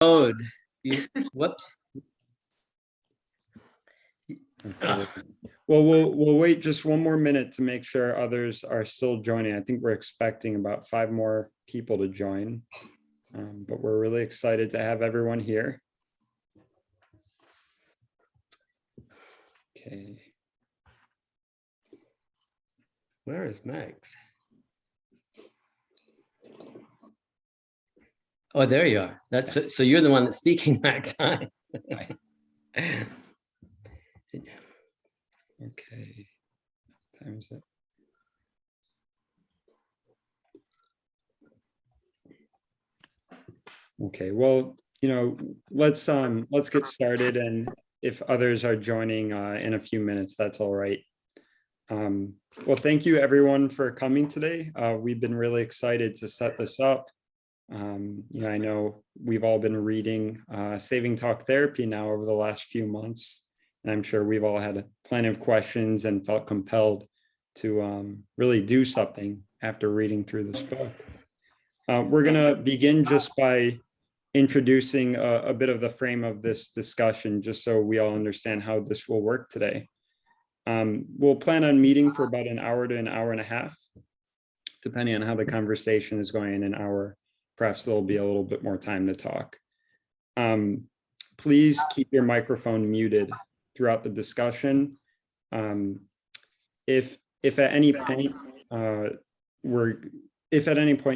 Code. Whoops. Okay. Well, we'll wait just one more minute to make sure others are still joining. I think we're expecting about 5 more people to join, but we're really excited to have everyone here. Okay. Where is Max? Oh, there you are. That's so you're the one that's speaking, Max. Hi. Okay. Time is it? Okay, well, let's get started, and if others are joining in a few minutes, that's all right. Well, thank you everyone for coming today. We've been really excited to set this up. I know we've all been reading Saving Talk Therapy now over the last few months, and I'm sure we've all had plenty of questions and felt compelled to really do something after reading through this book. We're going to begin just by introducing a bit of the frame of this discussion, just so we all understand how this will work today. We'll plan on meeting for about an hour to an hour and a half, depending on how the conversation is going. In an hour, perhaps there'll be a little bit more time to talk. Please keep your microphone muted throughout the discussion. If at any point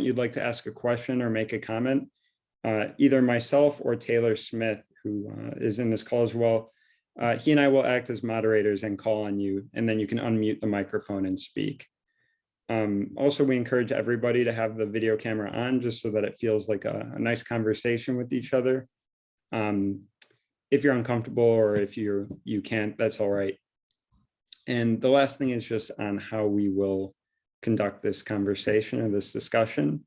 you'd like to ask a question or make a comment, either myself or Taylor Smith, who is in this call as well, he and I will act as moderators and call on you, and then you can unmute the microphone and speak. Also, we encourage everybody to have the video camera on, just so that it feels like a nice conversation with each other. If you're uncomfortable or if you can't, that's all right. And the last thing is just on how we will conduct this conversation or this discussion.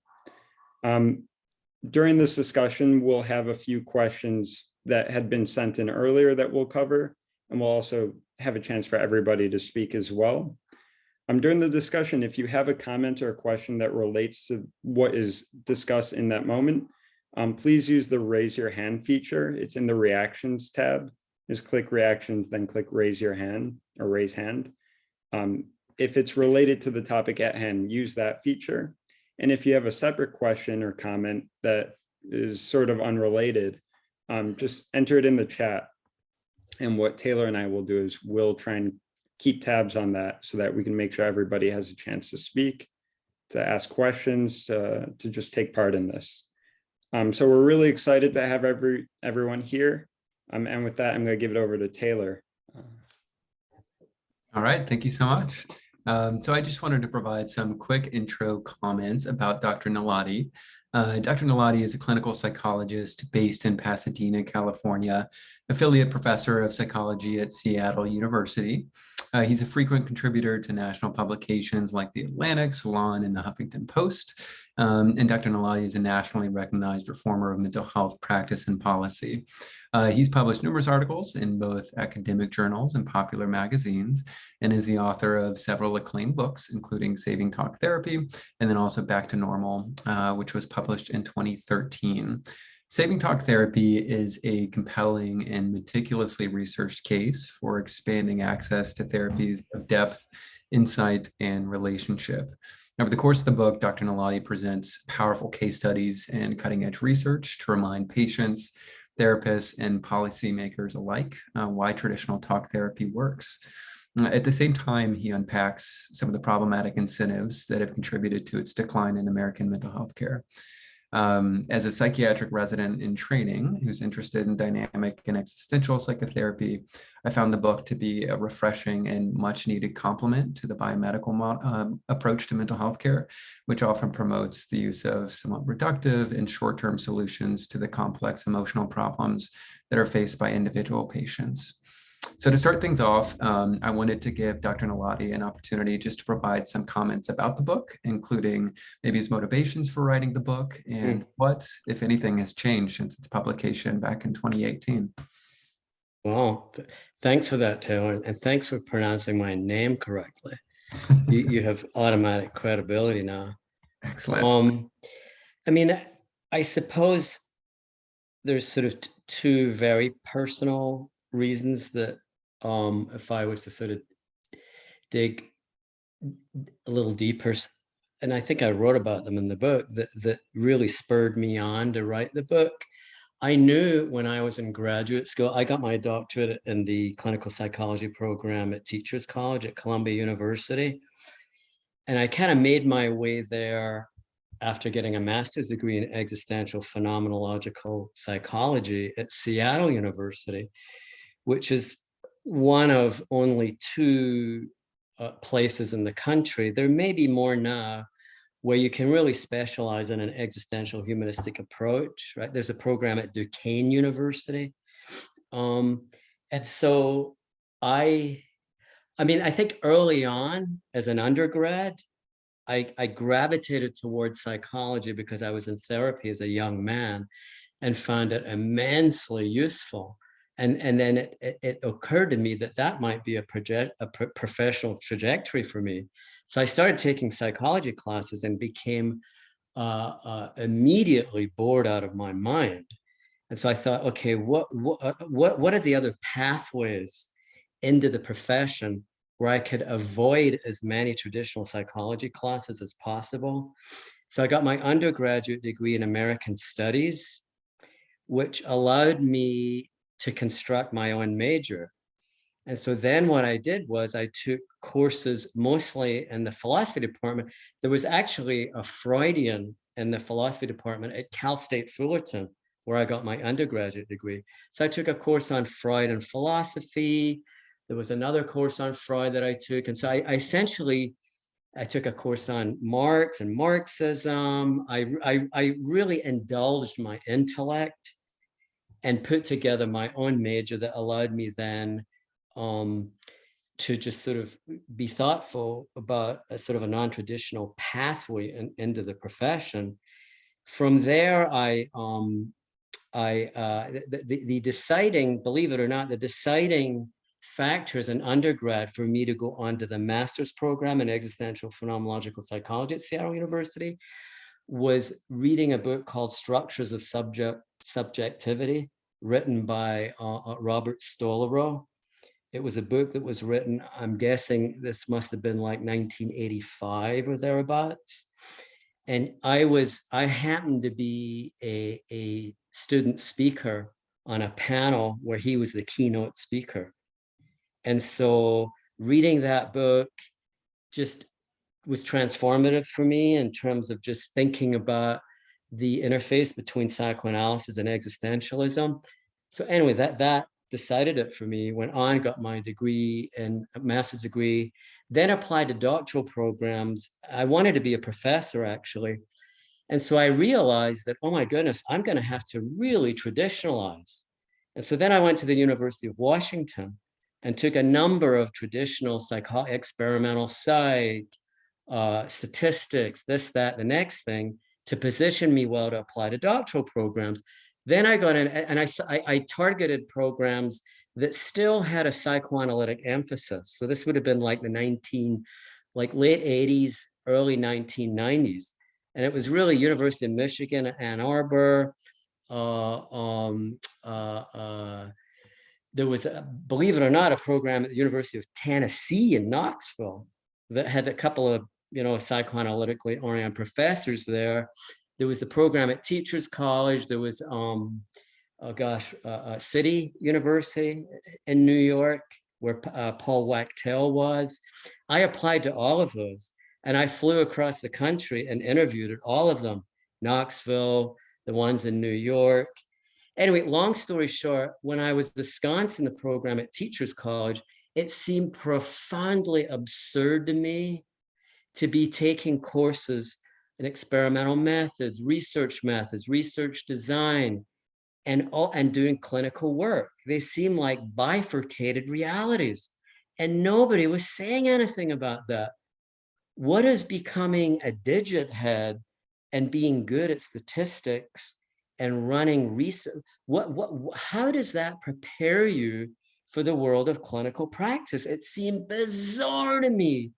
During this discussion, we'll have a few questions that had been sent in earlier that we'll cover, and we'll also have a chance for everybody to speak as well. During the discussion, if you have a comment or a question that relates to what is discussed in that moment, please use the raise your hand feature. It's in the reactions tab. Just click reactions, then click raise your hand or raise hand. If it's related to the topic at hand, use that feature. And if you have a separate question or comment that is sort of unrelated, just enter it in the chat. And what Taylor and I will do is we'll try and keep tabs on that so that we can make sure everybody has a chance to speak, to ask questions, to just take part in this. So we're really excited to have everyone here. And with that, I'm going to give it over to Taylor. All right, thank you so much. So I just wanted to provide some quick intro comments about Dr. Gnaulati. Dr. Gnaulati is a clinical psychologist based in Pasadena, California, affiliate professor of psychology at Seattle University. He's a frequent contributor to national publications like The Atlantic, Salon, and the Huffington Post. And Dr. Gnaulati is a nationally recognized reformer of mental health practice and policy. He's published numerous articles in both academic journals and popular magazines, and is the author of several acclaimed books, including Saving Talk Therapy, and then also Back to Normal, which was published in 2013. Saving Talk Therapy is a compelling and meticulously researched case for expanding access to therapies of depth, insight, and relationship. Over the course of the book, Dr. Gnaulati presents powerful case studies and cutting-edge research to remind patients, therapists, and policymakers alike why traditional talk therapy works. At the same time, he unpacks some of the problematic incentives that have contributed to its decline in American mental health care. As a psychiatric resident in training who's interested in dynamic and existential psychotherapy, I found the book to be a refreshing and much needed complement to the biomedical approach to mental health care, which often promotes the use of somewhat reductive and short-term solutions to the complex emotional problems that are faced by individual patients. So to start things off, I wanted to give Dr. Gnaulati an opportunity just to provide some comments about the book, including maybe his motivations for writing the book and what, if anything, has changed since its publication back in 2018. Well, thanks for that, Taylor, and thanks for pronouncing my name correctly. you have automatic credibility now. Excellent. I mean, I suppose there's sort of two very personal reasons that if I was to sort of dig a little deeper, and I think I wrote about them in the book, that really spurred me on to write the book. I knew when I was in graduate school, I got my doctorate in the clinical psychology program at Teachers College at Columbia University. And I kind of made my way there after getting a master's degree in existential phenomenological psychology at Seattle University, which is one of only two places in the country. There may be more now where you can really specialize in an existential humanistic approach, right? There's a program at Duquesne University. And so I mean, I think early on as an undergrad, I gravitated towards psychology because I was in therapy as a young man and found it immensely useful. And then it occurred to me that that might be a professional trajectory for me. So I started taking psychology classes and became immediately bored out of my mind. And so I thought, okay, what are the other pathways into the profession where I could avoid as many traditional psychology classes as possible? So I got my undergraduate degree in American Studies, which allowed me to construct my own major. And so then what I did was I took courses mostly in the philosophy department. There was actually a Freudian in the philosophy department at Cal State Fullerton, where I got my undergraduate degree. So I took a course on Freud and philosophy. There was another course on Freud that I took. And so I took a course on Marx and Marxism. I really indulged my intellect and put together my own major that allowed me then to just sort of be thoughtful about a sort of a non-traditional pathway into the profession. From there, the deciding, believe it or not, the deciding factor as an undergrad for me to go on to the master's program in existential phenomenological psychology at Seattle University was reading a book called Structures of Subjectivity, written by Robert Stolorow. It was a book that was written, I'm guessing this must have been like 1985 or thereabouts. And I happened to be a student speaker on a panel where he was the keynote speaker. And so reading that book just was transformative for me in terms of just thinking about the interface between psychoanalysis and existentialism. So anyway, that decided it for me. Went on, got my degree and a master's degree, then applied to doctoral programs. I wanted to be a professor, actually. And so I realized that, oh my goodness, I'm going to have to really traditionalize. And so then I went to the University of Washington and took a number of traditional experimental psych, statistics, this, that, the next thing, to position me well to apply to doctoral programs. Then I got in and I targeted programs that still had a psychoanalytic emphasis. So this would have been like late 80s, early 1990s. And it was really University of Michigan, Ann Arbor. There was, believe it or not, a program at the University of Tennessee in Knoxville that had a couple of, psychoanalytically oriented professors there. There was the program at Teachers College. There was, City University in New York, where Paul Wachtel was. I applied to all of those, and I flew across the country and interviewed at all of them. Knoxville, the ones in New York. Anyway, long story short, when I was ensconced in the program at Teachers College, it seemed profoundly absurd to me to be taking courses in experimental methods, research design, and doing clinical work. They seem like bifurcated realities, and nobody was saying anything about that. What is becoming a digit head and being good at statistics and running research? How does that prepare you for the world of clinical practice? It seemed bizarre to me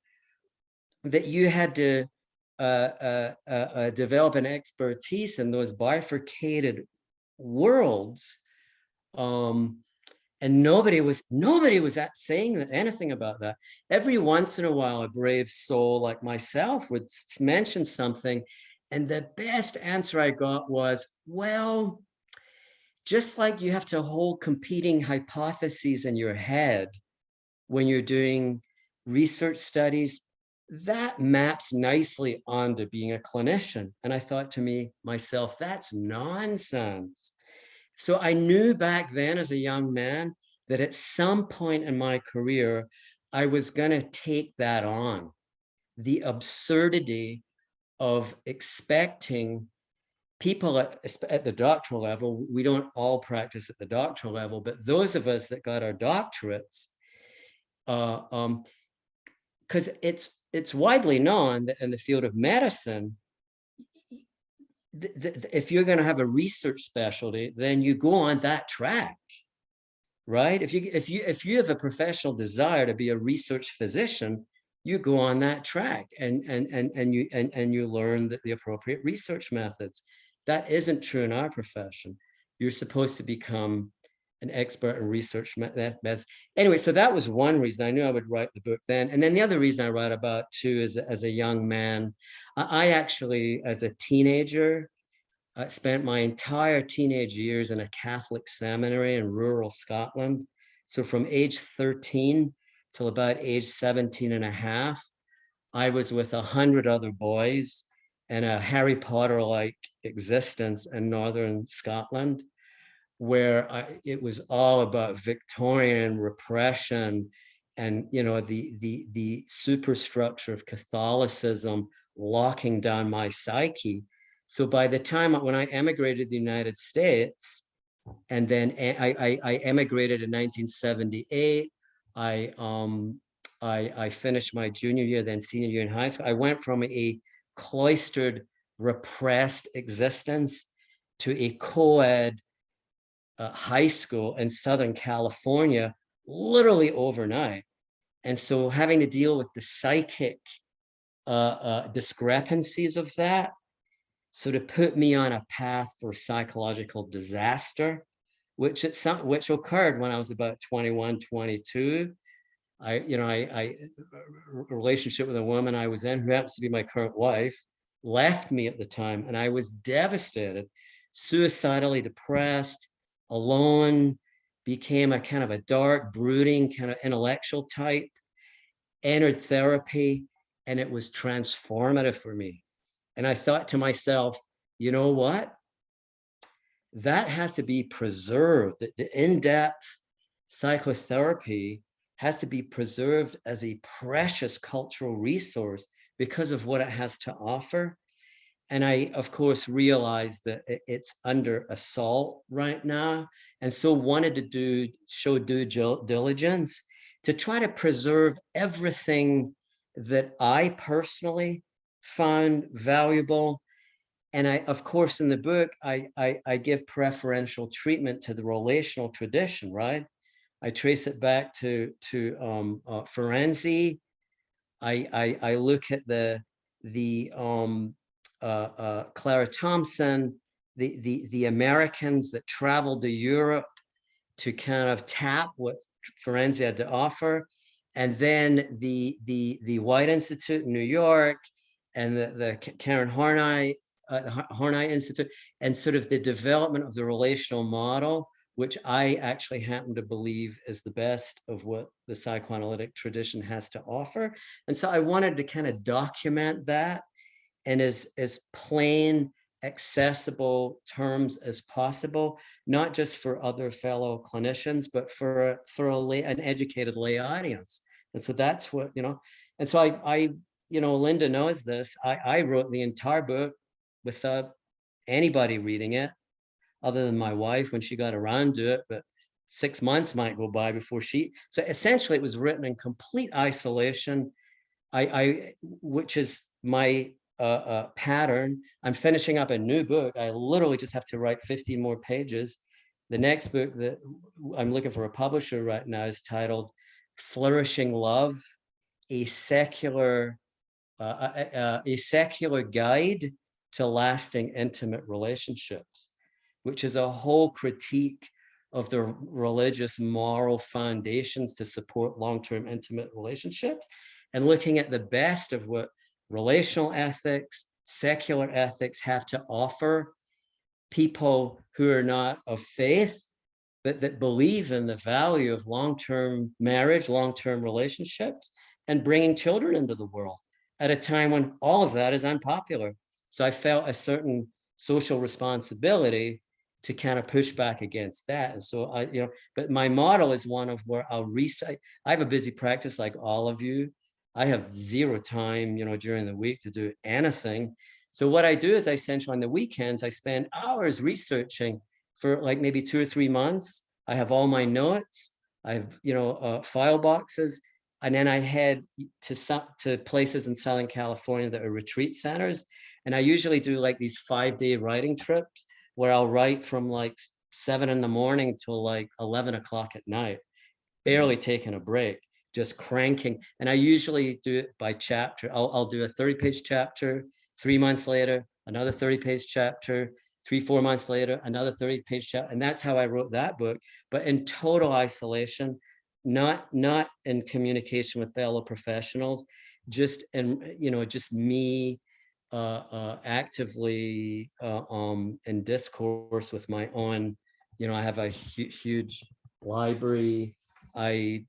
that you had to develop an expertise in those bifurcated worlds. And nobody was saying anything about that. Every once in a while, a brave soul like myself would mention something, and the best answer I got was, well, just like you have to hold competing hypotheses in your head when you're doing research studies, that maps nicely onto being a clinician. And I thought to myself, that's nonsense. So I knew back then as a young man that at some point in my career, I was going to take that on. The absurdity of expecting people at the doctoral level, we don't all practice at the doctoral level, but those of us that got our doctorates, because it's widely known that in the field of medicine, if you're going to have a research specialty, then you go on that track, right? If you have a professional desire to be a research physician, you go on that track and you learn the appropriate research methods. That isn't true in our profession. You're supposed to become an expert in research methods. Anyway, so that was one reason I knew I would write the book then. And then the other reason I write about too is as a young man, I actually, as a teenager, I spent my entire teenage years in a Catholic seminary in rural Scotland. So from age 13 till about age 17 and a half, I was with 100 other boys in a Harry Potter-like existence in northern Scotland, where it was all about Victorian repression and, you know, the superstructure of Catholicism locking down my psyche. So by the time when I emigrated to the United States, and then I emigrated in 1978, I finished my junior year, then senior year in high school. I went from a cloistered, repressed existence to a co-ed high school in Southern California, literally overnight. And so having to deal with the psychic discrepancies of that, so to put me on a path for psychological disaster, which occurred when I was about 21, 22. I relationship with a woman I was in, who happens to be my current wife, left me at the time, and I was devastated, suicidally depressed, alone, became a kind of a dark, brooding, kind of intellectual type, entered therapy, and it was transformative for me. And I thought to myself, you know what? That has to be preserved. The in-depth psychotherapy has to be preserved as a precious cultural resource because of what it has to offer. And I, of course, realized that it's under assault right now. And so wanted to show due diligence to try to preserve everything that I personally found valuable. And I, of course, in the book, I give preferential treatment to the relational tradition, right? I trace it back to Ferenczi. I look at the Clara Thompson, the Americans that traveled to Europe to kind of tap what Ferenczi had to offer, and then the White Institute in New York, and the Karen Horney Institute, and sort of the development of the relational model, which I actually happen to believe is the best of what the psychoanalytic tradition has to offer. And so I wanted to kind of document that in as plain, accessible terms as possible, not just for other fellow clinicians, but for an educated lay audience. And so that's what, and so I Linda knows this, I wrote the entire book without anybody reading it, other than my wife when she got around to it, but 6 months might go by before so essentially it was written in complete isolation. Which is my pattern. I'm finishing up a new book. I literally just have to write 50 more pages. The next book that I'm looking for a publisher right now is titled Flourishing Love, a secular guide to lasting intimate relationships. which is a whole critique of the religious moral foundations to support long-term intimate relationships, and looking at the best of what relational ethics, secular ethics have to offer people who are not of faith, but that believe in the value of long-term marriage, long-term relationships, and bringing children into the world at a time when all of that is unpopular. So I felt a certain social responsibility to kind of push back against that. And so but my model is one of where I'll recite. I have a busy practice like all of you. I have zero time, during the week to do anything. So what I do is I essentially on the weekends, I spend hours researching for like maybe 2 or 3 months. I have all my notes. I have, file boxes. And then I head to places in Southern California that are retreat centers. And I usually do like these 5-day writing trips where I'll write from like 7 in the morning till like 11 o'clock at night, barely taking a break, just cranking. And I usually do it by chapter. I'll do a 30-page chapter. 3 months later, another 30-page chapter. 3-4 months later, another 30-page chapter. And that's how I wrote that book, but in total isolation, not in communication with fellow professionals, just just me actively in discourse with my own. I have a huge library. I'm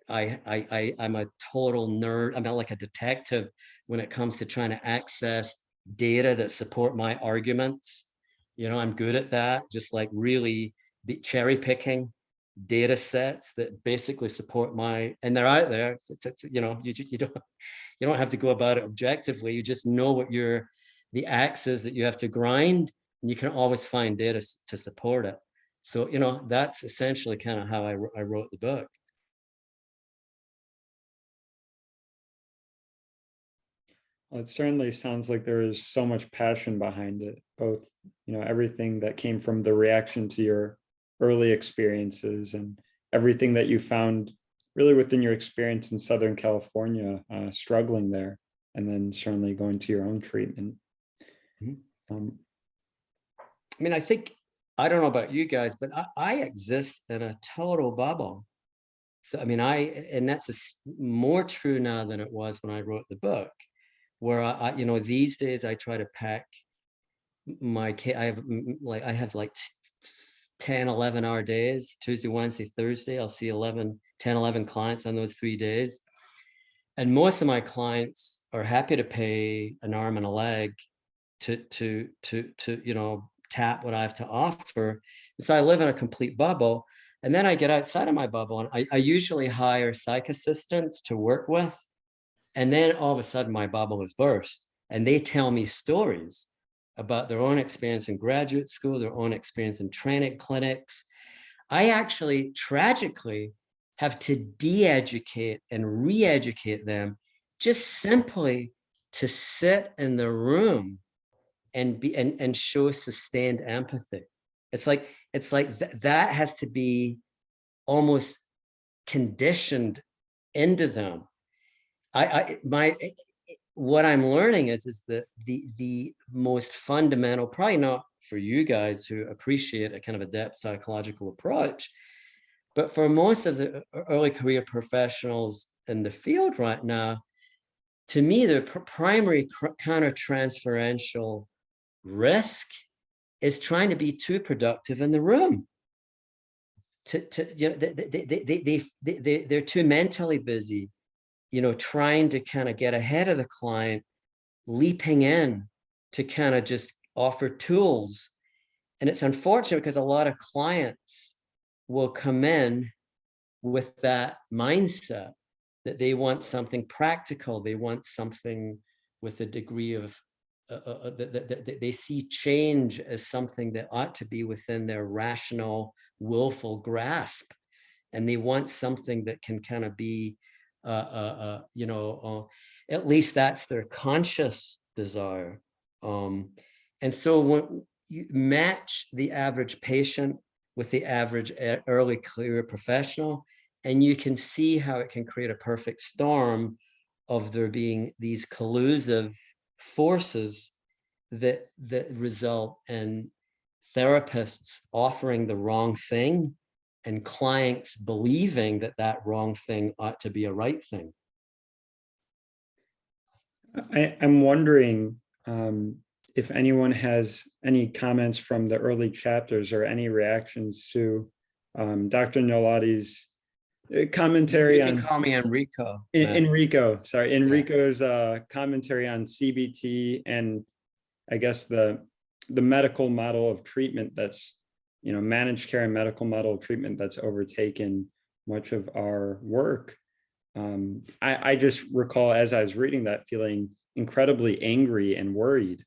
a total nerd. I'm not like a detective when it comes to trying to access data that support my arguments. I'm good at that, just like really cherry picking data sets that basically support and they're out there. You don't have to go about it objectively. You just know what the axes that you have to grind, and you can always find data to support it. So, that's essentially kind of how I wrote the book. Well, it certainly sounds like there is so much passion behind it, both, everything that came from the reaction to your early experiences and everything that you found really within your experience in Southern California, struggling there, and then certainly going to your own treatment. I think, I don't know about you guys, but I exist in a total bubble. So, and that's more true now than it was when I wrote the book, where these days I try to pack my I have like 10, 11-hour days, Tuesday, Wednesday, Thursday. I'll see 10, 11 clients on those 3 days. And most of my clients are happy to pay an arm and a leg to tap what I have to offer. And so I live in a complete bubble. And then I get outside of my bubble, and I usually hire psych assistants to work with. And then all of a sudden my bubble is burst, and they tell me stories about their own experience in graduate school, their own experience in training clinics. I actually tragically have to de-educate and re-educate them just simply to sit in the room and show sustained empathy. It's like that has to be almost conditioned into them. What I'm learning is that the most fundamental, probably not for you guys who appreciate a kind of a depth psychological approach, but for most of the early career professionals in the field right now, to me, the primary counter-transferential risk is trying to be too productive in the room. They're too mentally busy, trying to kind of get ahead of the client, leaping in to kind of just offer tools. And it's unfortunate because a lot of clients will come in with that mindset that they want something practical. They want something with a degree of, they see change as something that ought to be within their rational, willful grasp. And they want something that can kind of be, at least that's their conscious desire. And so when you match the average patient with the average early career professional, and you can see how it can create a perfect storm of there being these collusive forces that result in therapists offering the wrong thing and clients believing that that wrong thing ought to be a right thing. I'm wondering if anyone has any comments from the early chapters or any reactions to Dr. Gnaulati's commentary You can on call me Enrico. Enrico. Sorry, Enrico's commentary on CBT and I guess the medical model of treatment that's, you know, managed care and medical model of treatment that's overtaken much of our work. I just recall as I was reading that feeling incredibly angry and worried.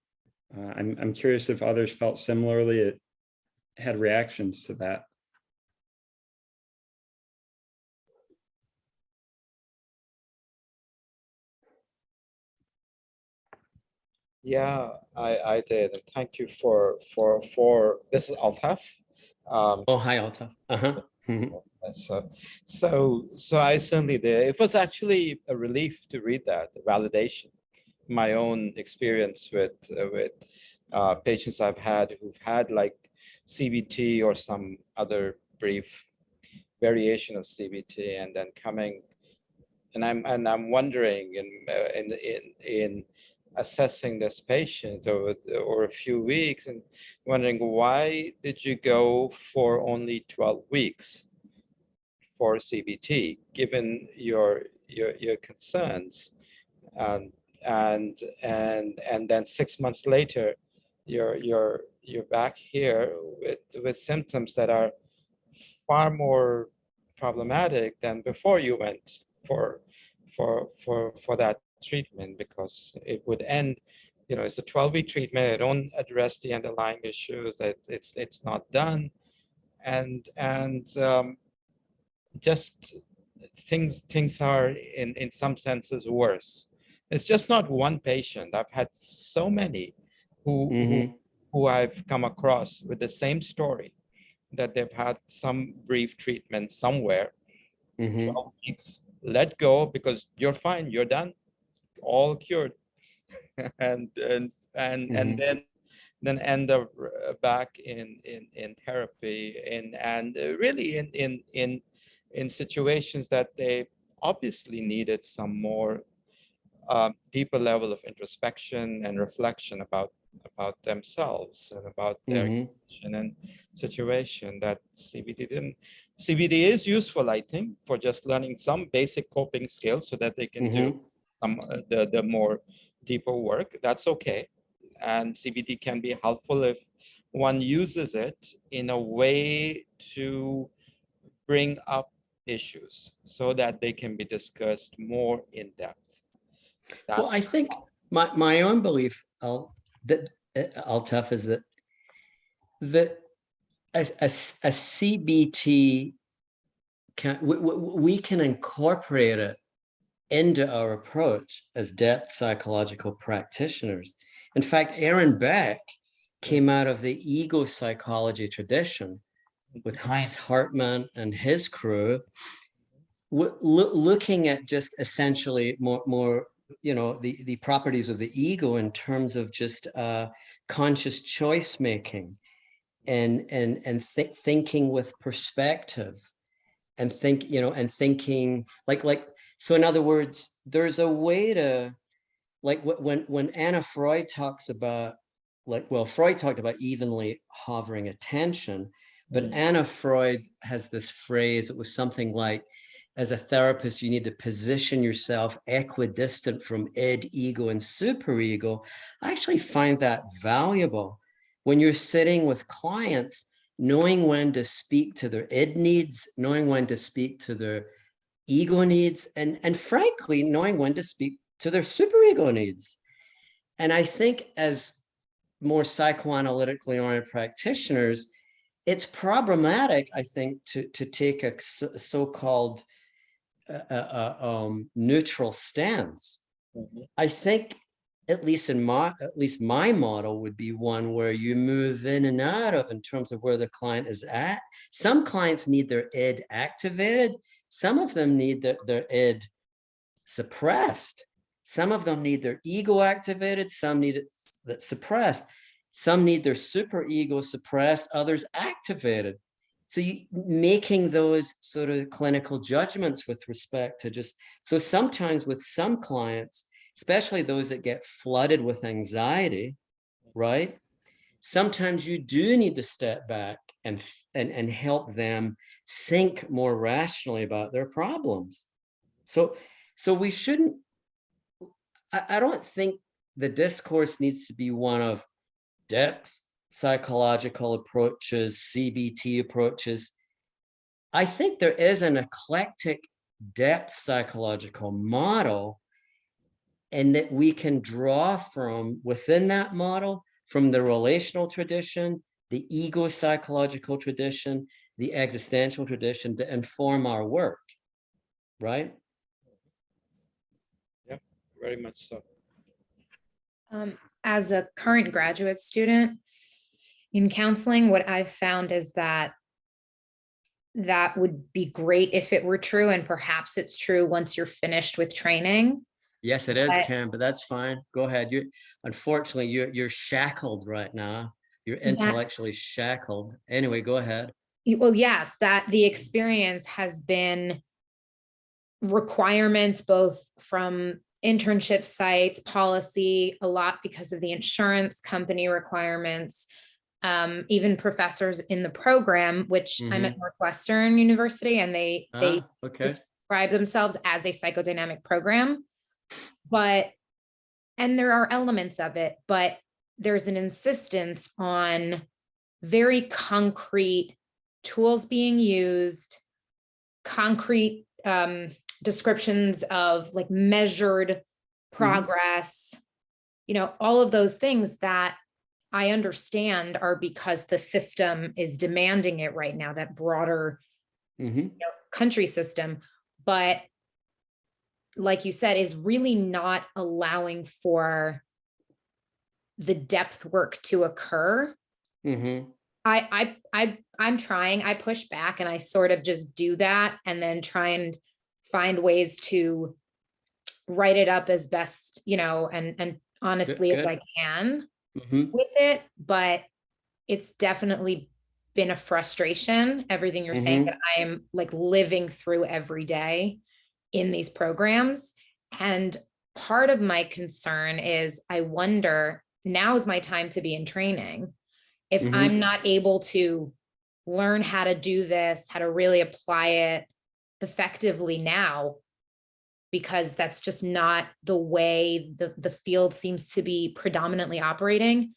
I'm curious if others felt similarly, it had reactions to that. Yeah, I did. And thank you for this is Altaf. Oh, hi, Alta. So I certainly did. It was actually a relief to read that, the validation. My own experience with patients I've had who've had like CBT or some other brief variation of CBT, and then coming, and I'm wondering in assessing this patient over a few weeks and wondering, why did you go for only 12 weeks for CBT, given your concerns, and then 6 months later, you're back here with symptoms that are far more problematic than before you went for that treatment, because it would end, you know, it's a 12-week treatment. It don't address the underlying issues. It's not done, and just things are in some senses worse. It's just not one patient. I've had so many who I've come across with the same story, that they've had some brief treatment somewhere, 12 weeks, let go because you're fine, you're done, all cured, and then end up back in therapy, and really in situations that they obviously needed some more deeper level of introspection and reflection about themselves and about their condition and situation that CBT didn't. CBT is useful, I think, for just learning some basic coping skills so that they can do some the more deeper work. That's okay. And CBT can be helpful if one uses it in a way to bring up issues so that they can be discussed more in depth. Well, I think my own belief, Altaf, is that a CBT we can incorporate it into our approach as depth psychological practitioners. In fact, Aaron Beck came out of the ego psychology tradition with Heinz Hartmann and his crew, looking at just essentially more you know, the properties of the ego in terms of just conscious choice making and thinking with perspective, and thinking like so. In other words, there's a way to, like, when Anna Freud talks about, like, well, Freud talked about evenly hovering attention, but Anna Freud has this phrase. It was something like, as a therapist, you need to position yourself equidistant from id, ego, and superego. I actually find that valuable when you're sitting with clients, knowing when to speak to their id needs, knowing when to speak to their ego needs, and frankly, knowing when to speak to their superego needs. And I think as more psychoanalytically oriented practitioners, it's problematic, I think, to take a so-called neutral stance. I think at least my model would be one where you move in and out of, in terms of where the client is at. Some clients need their id activated. Some of them need their id suppressed. Some of them need their ego activated. Some need it suppressed. Some need their super ego suppressed, others activated. So making those sort of clinical judgments with respect to just, so sometimes with some clients, especially those that get flooded with anxiety, right? Sometimes you do need to step back and help them think more rationally about their problems. So we shouldn't, I don't think the discourse needs to be one of depth psychological approaches, CBT approaches. I think there is an eclectic depth psychological model, and that we can draw from within that model, from the relational tradition, the ego psychological tradition, the existential tradition, to inform our work, right? Yeah, very much so. As a current graduate student in counseling, what I've found is that would be great if it were true, and perhaps it's true once you're finished with training. Yes, it is, But- Cam, but that's fine. Go ahead. Unfortunately, you're shackled right now. You're intellectually shackled. Anyway, go ahead. Well, yes, that the experience has been requirements both from internship sites, policy, a lot because of the insurance company requirements, even professors in the program, which I'm at Northwestern University, and they okay. describe themselves as a psychodynamic program. And there are elements of it, but there's an insistence on very concrete tools being used, concrete descriptions of like measured progress, all of those things that I understand are because the system is demanding it right now, that broader country system. But like you said, is really not allowing for the depth work to occur. I'm trying, I push back and I sort of just do that and then try and find ways to write it up as best, and honestly as I can with it. But it's definitely been a frustration, everything you're saying, that I am like living through every day in these programs. And part of my concern is I wonder, now is my time to be in training. If I'm not able to learn how to do this, how to really apply it effectively now, because that's just not the way the field seems to be predominantly operating,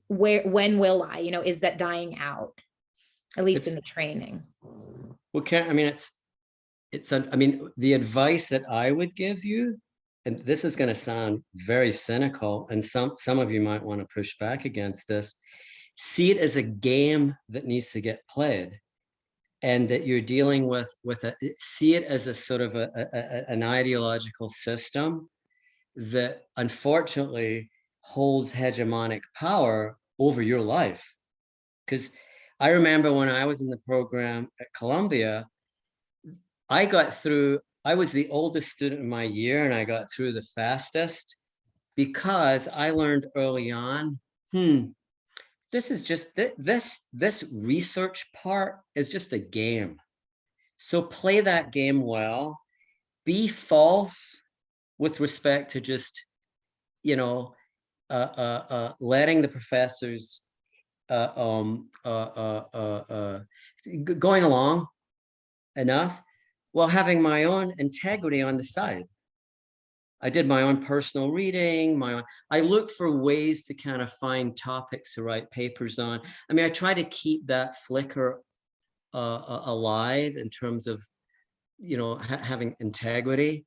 when will I, is that dying out, at least in the training? Well, the advice that I would give you, and this is going to sound very cynical, and some of you might want to push back against this, see it as a game that needs to get played, and that you're dealing with see it as a sort of an ideological system that unfortunately holds hegemonic power over your life. Because I remember when I was in the program at Columbia, I was the oldest student in my year, and I got through the fastest because I learned early on, this is just, this research part is just a game. So play that game well, be false with respect to just, letting the professors, going along enough, while having my own integrity on the side. I did my own personal reading, I look for ways to kind of find topics to write papers on. I try to keep that flicker alive in terms of, having integrity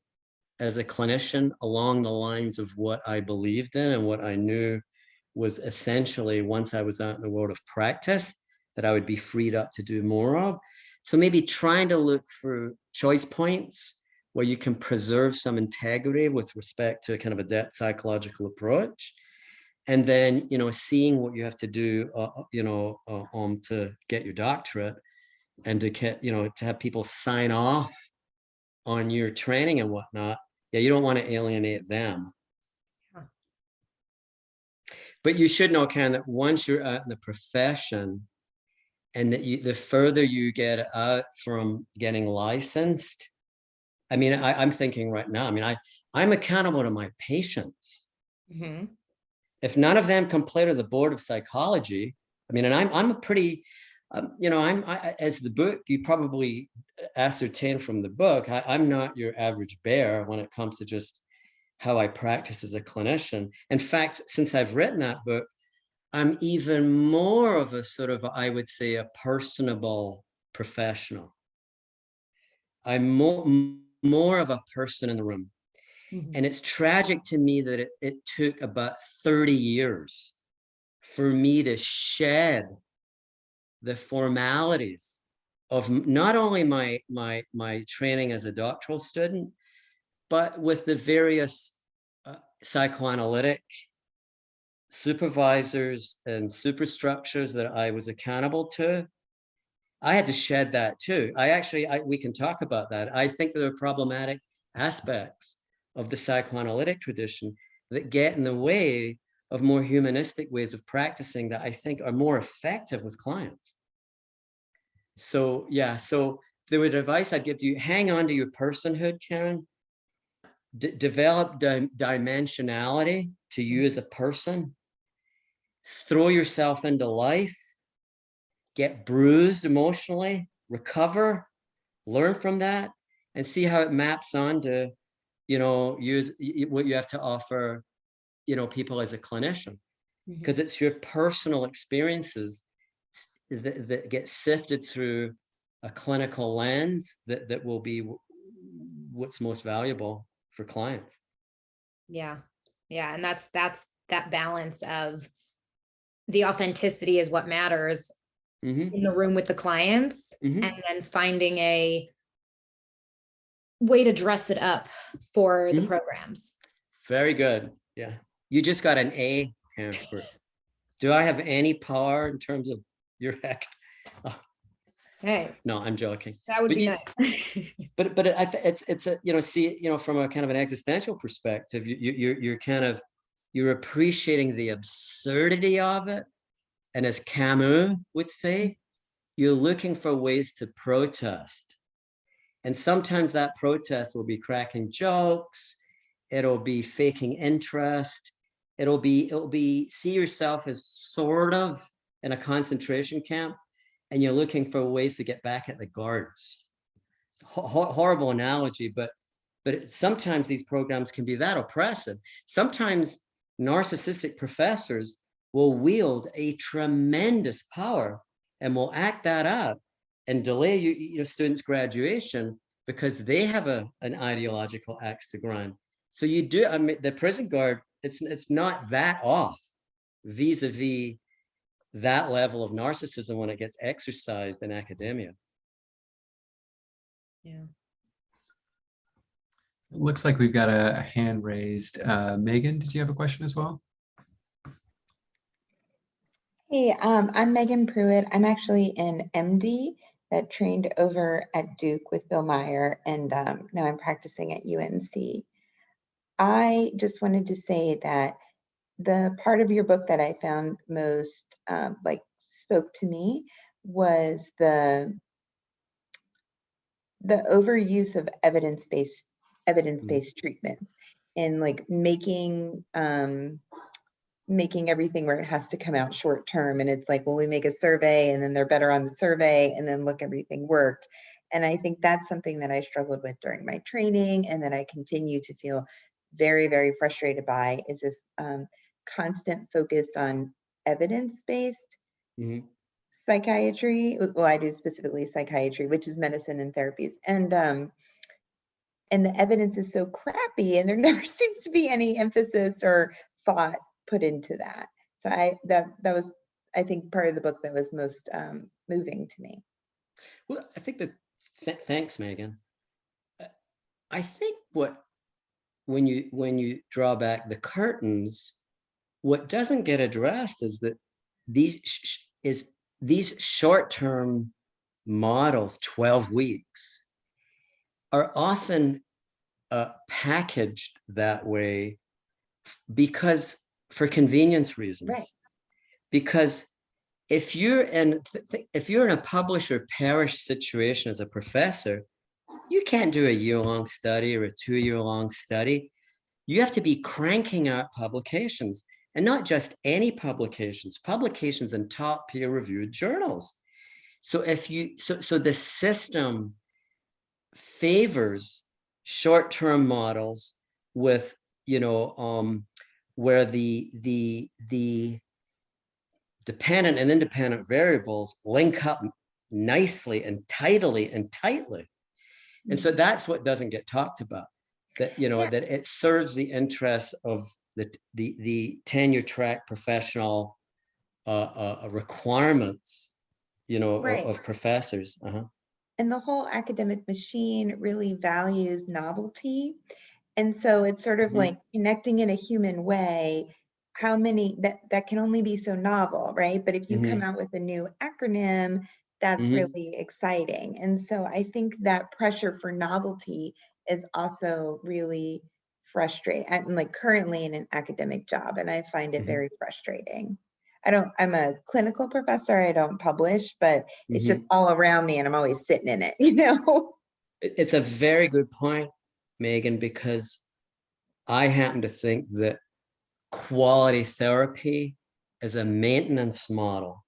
as a clinician along the lines of what I believed in and what I knew was essentially, once I was out in the world of practice, that I would be freed up to do more of. So maybe trying to look for choice points where you can preserve some integrity with respect to kind of a depth psychological approach. And then, seeing what you have to do, to get your doctorate, and to get, to have people sign off on your training and whatnot. Yeah, you don't want to alienate them. But you should know, Karen, that once you're out in the profession, and that the further you get out from getting licensed, I mean, I'm thinking right now, I mean, I'm accountable to my patients. Mm-hmm. If none of them come play to the board of psychology, I mean, and I'm a pretty, you know, as the book, you probably ascertain from the book, I'm not your average bear when it comes to just how I practice as a clinician. In fact, since I've written that book, I'm even more of a sort of, I would say, a personable professional. I'm more of a person in the room. Mm-hmm. And it's tragic to me that it took about 30 years for me to shed the formalities of not only my training as a doctoral student, but with the various psychoanalytic supervisors and superstructures that I was accountable to. I had to shed that too. We can talk about that. I think there are problematic aspects of the psychoanalytic tradition that get in the way of more humanistic ways of practicing that I think are more effective with clients. So yeah, so if there were advice I'd give to you, hang on to your personhood, Karen. Develop dimensionality to you as a person. Throw yourself into life. Get bruised emotionally, recover, learn from that, and see how it maps on to, use what you have to offer, people as a clinician. Because it's your personal experiences that get sifted through a clinical lens that will be what's most valuable for clients. Yeah. Yeah. And that's that balance of the authenticity is what matters in the room with the clients, and then finding a way to dress it up for the programs. Very good. Yeah. You just got an A, Karen. Do I have any power in terms of your heck? Oh. Hey, no, I'm joking. That would be nice. but it's a, from a kind of an existential perspective, you're appreciating the absurdity of it. And as Camus would say, you're looking for ways to protest. And sometimes that protest will be cracking jokes. It'll be faking interest. It'll be see yourself as sort of in a concentration camp, and you're looking for ways to get back at the guards. Horrible analogy, but sometimes these programs can be that oppressive. Sometimes narcissistic professors will wield a tremendous power and will act that up and delay your students' graduation because they have an ideological axe to grind. So you do, I mean, the prison guard, it's not that off vis-a-vis that level of narcissism when it gets exercised in academia. Yeah. It looks like we've got a hand raised. Megan, did you have a question as well? Hey, I'm Megan Pruitt. I'm actually an MD that trained over at Duke with Bill Meyer, and now I'm practicing at UNC. I just wanted to say that the part of your book that I found most spoke to me was the overuse of evidence-based treatments and making everything where it has to come out short term. And it's like, well, we make a survey and then they're better on the survey and then look, everything worked. And I think that's something that I struggled with during my training and that I continue to feel very, very frustrated by is this constant focus on evidence-based psychiatry. Well, I do specifically psychiatry, which is medicine and therapies. And the evidence is so crappy and there never seems to be any emphasis or thought put into that. So that was, I think, part of the book that was most moving to me. Well, I think that, thanks, Megan. I think when you draw back the curtains, what doesn't get addressed is that these short-term models, 12 weeks, are often packaged that way because for convenience reasons. Right. Because if you're in a publish or perish situation as a professor, you can't do a year-long study or a 2-year-long study. You have to be cranking out publications, and not just any publications in top peer-reviewed journals. So the system favors short-term models with, where the dependent and independent variables link up nicely and tightly. And so that's what doesn't get talked about, that, that it serves the interests of the tenure track professional requirements, Right. of professors. And the whole academic machine really values novelty. And so it's sort of like connecting in a human way, how many that can only be so novel, right? But if you come out with a new acronym, that's really exciting. And so I think that pressure for novelty is also really frustrating. I'm like currently in an academic job, and I find it very frustrating. I'm a clinical professor, I don't publish, but it's just all around me and I'm always sitting in it, It's a very good point, Megan, because I happen to think that quality therapy is a maintenance model.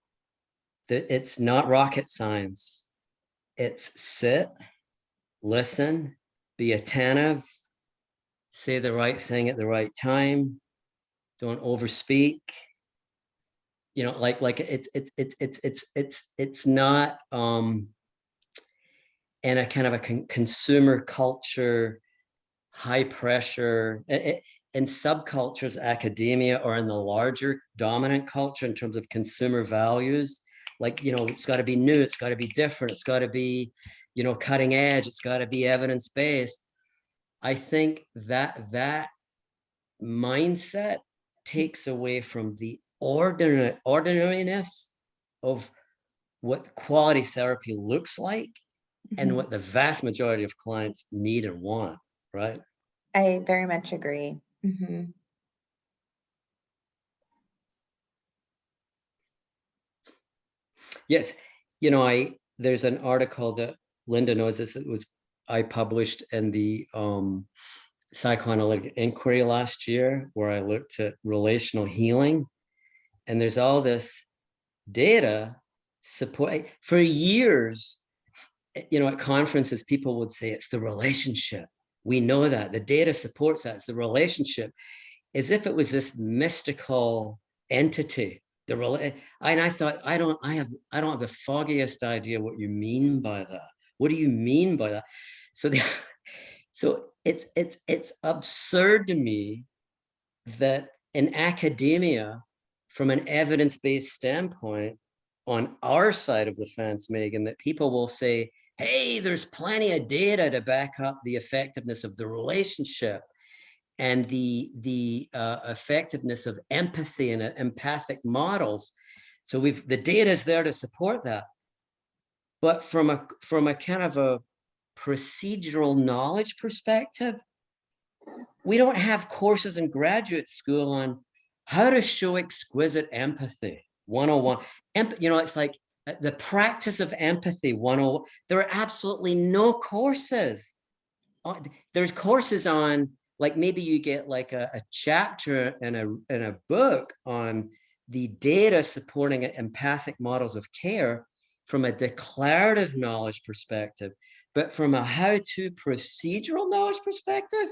That it's not rocket science. It's sit, listen, be attentive, say the right thing at the right time, don't overspeak. Like it's not in a kind of a consumer culture, high pressure, in subcultures, academia, or in the larger dominant culture in terms of consumer values. Like, it's got to be new, it's got to be different, it's got to be, cutting edge, it's got to be evidence-based. I think that mindset takes away from the ordinariness of what quality therapy looks like and what the vast majority of clients need and want, right? I very much agree. Yes, there's an article that Linda knows this. I published in the Psychoanalytic Inquiry last year, where I looked at relational healing, and there's all this data support. For years, at conferences, people would say it's the relationship. We know that the data supports that. It's the relationship, as if it was this mystical entity. And I thought, I don't have the foggiest idea what you mean by that. What do you mean by that? So it's absurd to me that in academia, from an evidence-based standpoint, on our side of the fence, Megan, that people will say, hey, there's plenty of data to back up the effectiveness of the relationship and the effectiveness of empathy and empathic models. So the data is there to support that. But from a kind of a procedural knowledge perspective, we don't have courses in graduate school on how to show exquisite empathy 101. It's like the practice of empathy 101. There are absolutely no courses. There's courses on, like, maybe you get like a chapter in a book on the data supporting empathic models of care from a declarative knowledge perspective, but from a how-to procedural knowledge perspective,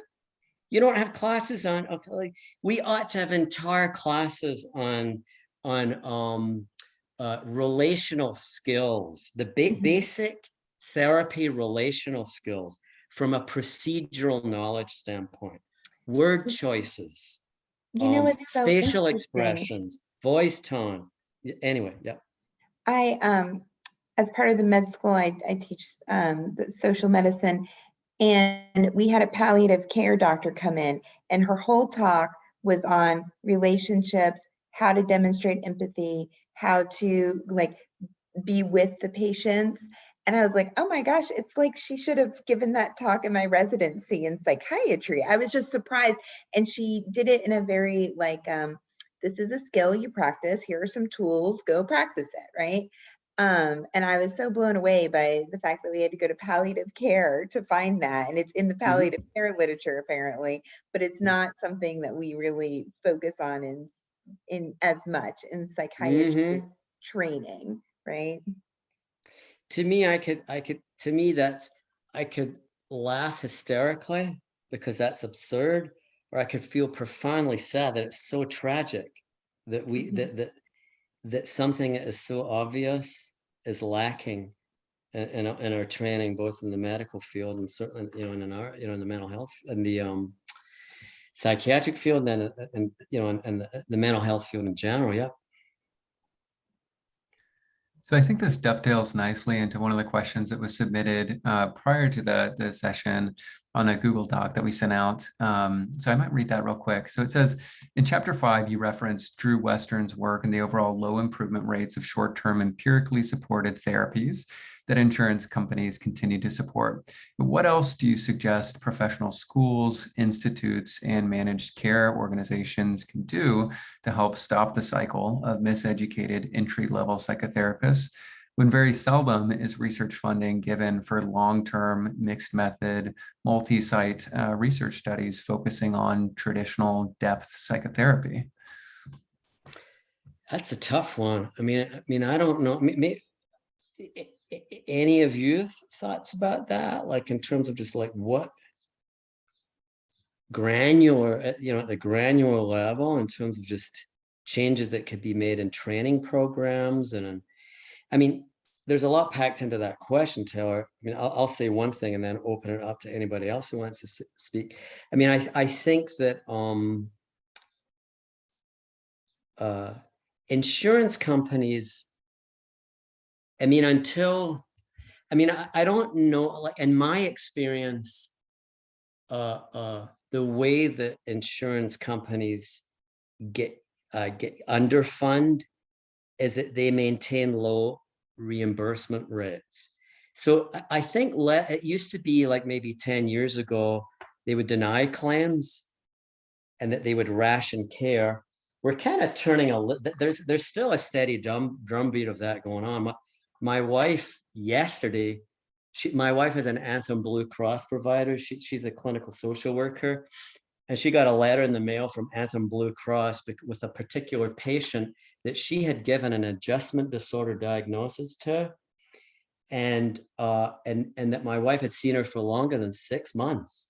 you don't have classes on. Okay, like, we ought to have entire classes on relational skills, the basic therapy relational skills from a procedural knowledge standpoint, word choices, It's so facial interesting. expressions, voice tone. Anyway, yeah. As part of the med school, I teach the social medicine, and we had a palliative care doctor come in, and her whole talk was on relationships, how to demonstrate empathy, how to be with the patients. And I was like, oh my gosh, it's like she should have given that talk in my residency in psychiatry. I was just surprised. And she did it in a very this is a skill you practice. Here are some tools, go practice it, right? And I was so blown away by the fact that we had to go to palliative care to find that. And it's in the palliative care literature, apparently, but it's not something that we really focus on in as much in psychiatry training, right? To me, I could laugh hysterically because that's absurd, or I could feel profoundly sad that it's so tragic that that something that is so obvious is lacking in our training, both in the medical field and certainly, in our, in the mental health and the psychiatric field, and the mental health field in general. Yeah. So I think this dovetails nicely into one of the questions that was submitted prior to the session on a Google Doc that we sent out. So I might read that real quick. So it says, in chapter 5, you referenced Drew Western's work and the overall low improvement rates of short-term empirically supported therapies that insurance companies continue to support. What else do you suggest professional schools, institutes, and managed care organizations can do to help stop the cycle of miseducated entry-level psychotherapists, when very seldom is research funding given for long-term mixed method, multi-site research studies focusing on traditional depth psychotherapy? That's a tough one. I mean, I don't know. Any of you thoughts about that? Like in terms of just like what granular, at the granular level, in terms of just changes that could be made in training programs. And I mean, there's a lot packed into that question, Taylor. I mean, I'll say one thing and then open it up to anybody else who wants to speak. I mean, I think that insurance companies, I mean, I don't know, like in my experience, the way that insurance companies get underfund is that they maintain low reimbursement rates. So I think it used to be like maybe 10 years ago, they would deny claims and that they would ration care. We're kind of turning there's still a steady drumbeat of that going on. My wife yesterday, my wife is an Anthem Blue Cross provider. She's a clinical social worker, and she got a letter in the mail from Anthem Blue Cross with a particular patient that she had given an adjustment disorder diagnosis to, and that my wife had seen her for longer than 6 months.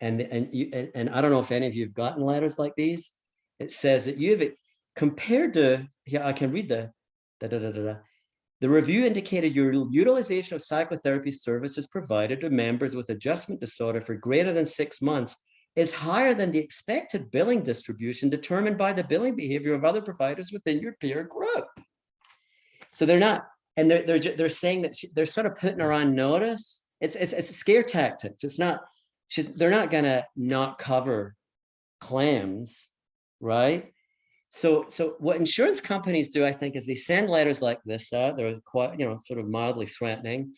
And I don't know if any of you have gotten letters like these. It says that you've compared to, yeah, I can read the The review indicated your utilization of psychotherapy services provided to members with adjustment disorder for greater than 6 months is higher than the expected billing distribution determined by the billing behavior of other providers within your peer group. So they're not, and they're saying that they're sort of putting her on notice. It's scare tactics. It's not, they're not gonna not cover claims, right? So what insurance companies do, I think, is they send letters like this out. They're quite, sort of mildly threatening,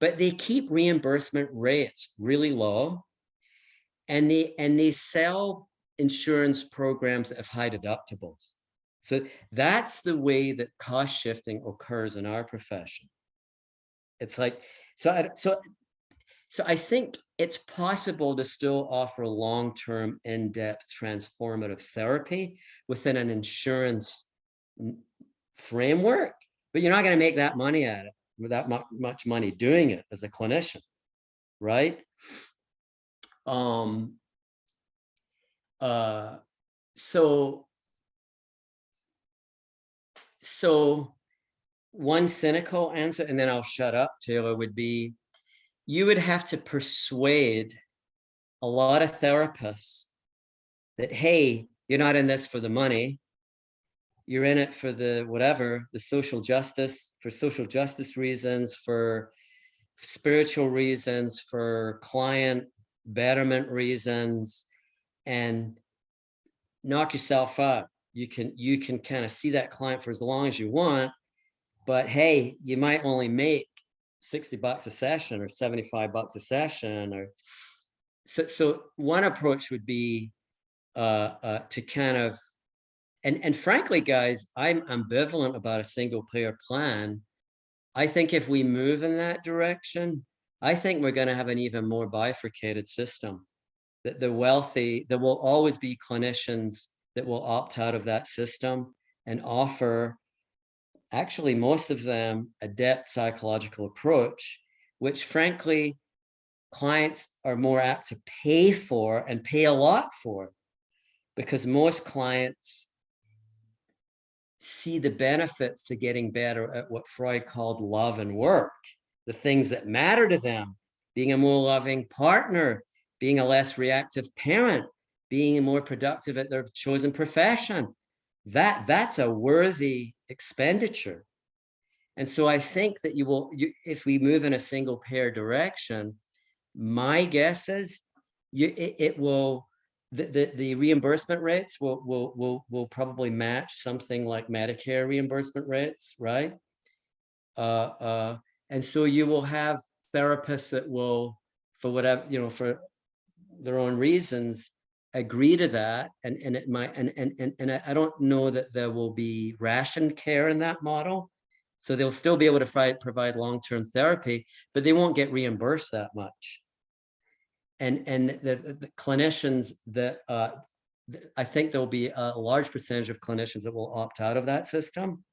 but they keep reimbursement rates really low, and they sell insurance programs that have high deductibles. So that's the way that cost shifting occurs in our profession. It's like, so I think it's possible to still offer long-term, in-depth, transformative therapy within an insurance framework, but you're not going to make that money at it, without much money doing it as a clinician, right? So one cynical answer, and then I'll shut up, Taylor, would be, you would have to persuade a lot of therapists that, hey, you're not in this for the money. You're in it for the whatever, the social justice reasons, for spiritual reasons, for client betterment reasons, and knock yourself up. You can kind of see that client for as long as you want, but hey, you might only make $60 a session or $75 a session, or so one approach would be to kind of And frankly, guys, I'm ambivalent about a single payer plan. I think if we move in that direction, I think we're going to have an even more bifurcated system. That the wealthy, there will always be clinicians that will opt out of that system and offer, actually, most of them, a depth psychological approach, which frankly, clients are more apt to pay for and pay a lot for, because most clients see the benefits to getting better at what Freud called love and work, the things that matter to them, being a more loving partner, being a less reactive parent, being more productive at their chosen profession. That's a worthy expenditure. And so I think that if we move in a single payer direction, my guess is it will, the reimbursement rates will probably match something like Medicare reimbursement rates, right? And so you will have therapists that will, for whatever, for their own reasons, agree to that, and it might, and I don't know that there will be rationed care in that model. So they'll still be able to provide long-term therapy, but they won't get reimbursed that much. And the clinicians that I think there'll be a large percentage of clinicians that will opt out of that system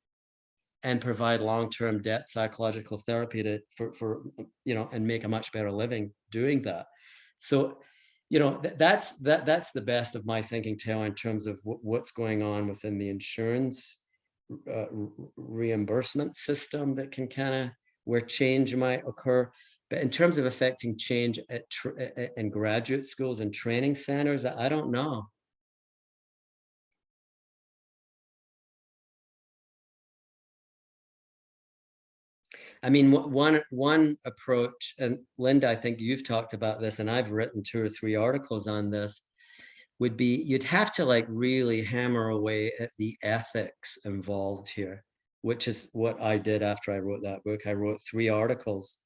and provide long-term depth psychological therapy for and make a much better living doing that. So that's the best of my thinking, Taylor, in terms of what's going on within the insurance reimbursement system that can kind of, where change might occur. But in terms of affecting change in graduate schools and training centers, I don't know. I mean, one approach, and Linda, I think you've talked about this, and I've written 2 or 3 articles on this, would be you'd have to like really hammer away at the ethics involved here, which is what I did after I wrote that book. I wrote 3 articles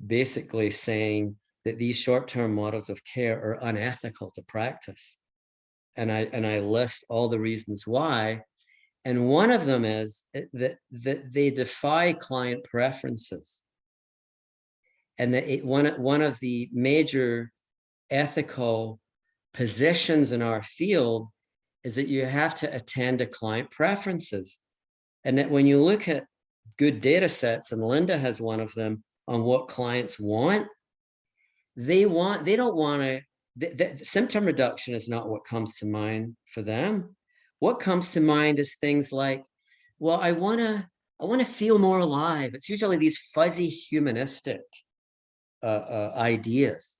basically saying that these short-term models of care are unethical to practice. And I list all the reasons why. And one of them is that they defy client preferences. And that one of the major ethical positions in our field is that you have to attend to client preferences. And that when you look at good data sets, and Linda has one of them on what clients want, they don't want to, the symptom reduction is not what comes to mind for them. What comes to mind is things like, well, I want to feel more alive. It's usually these fuzzy humanistic ideas.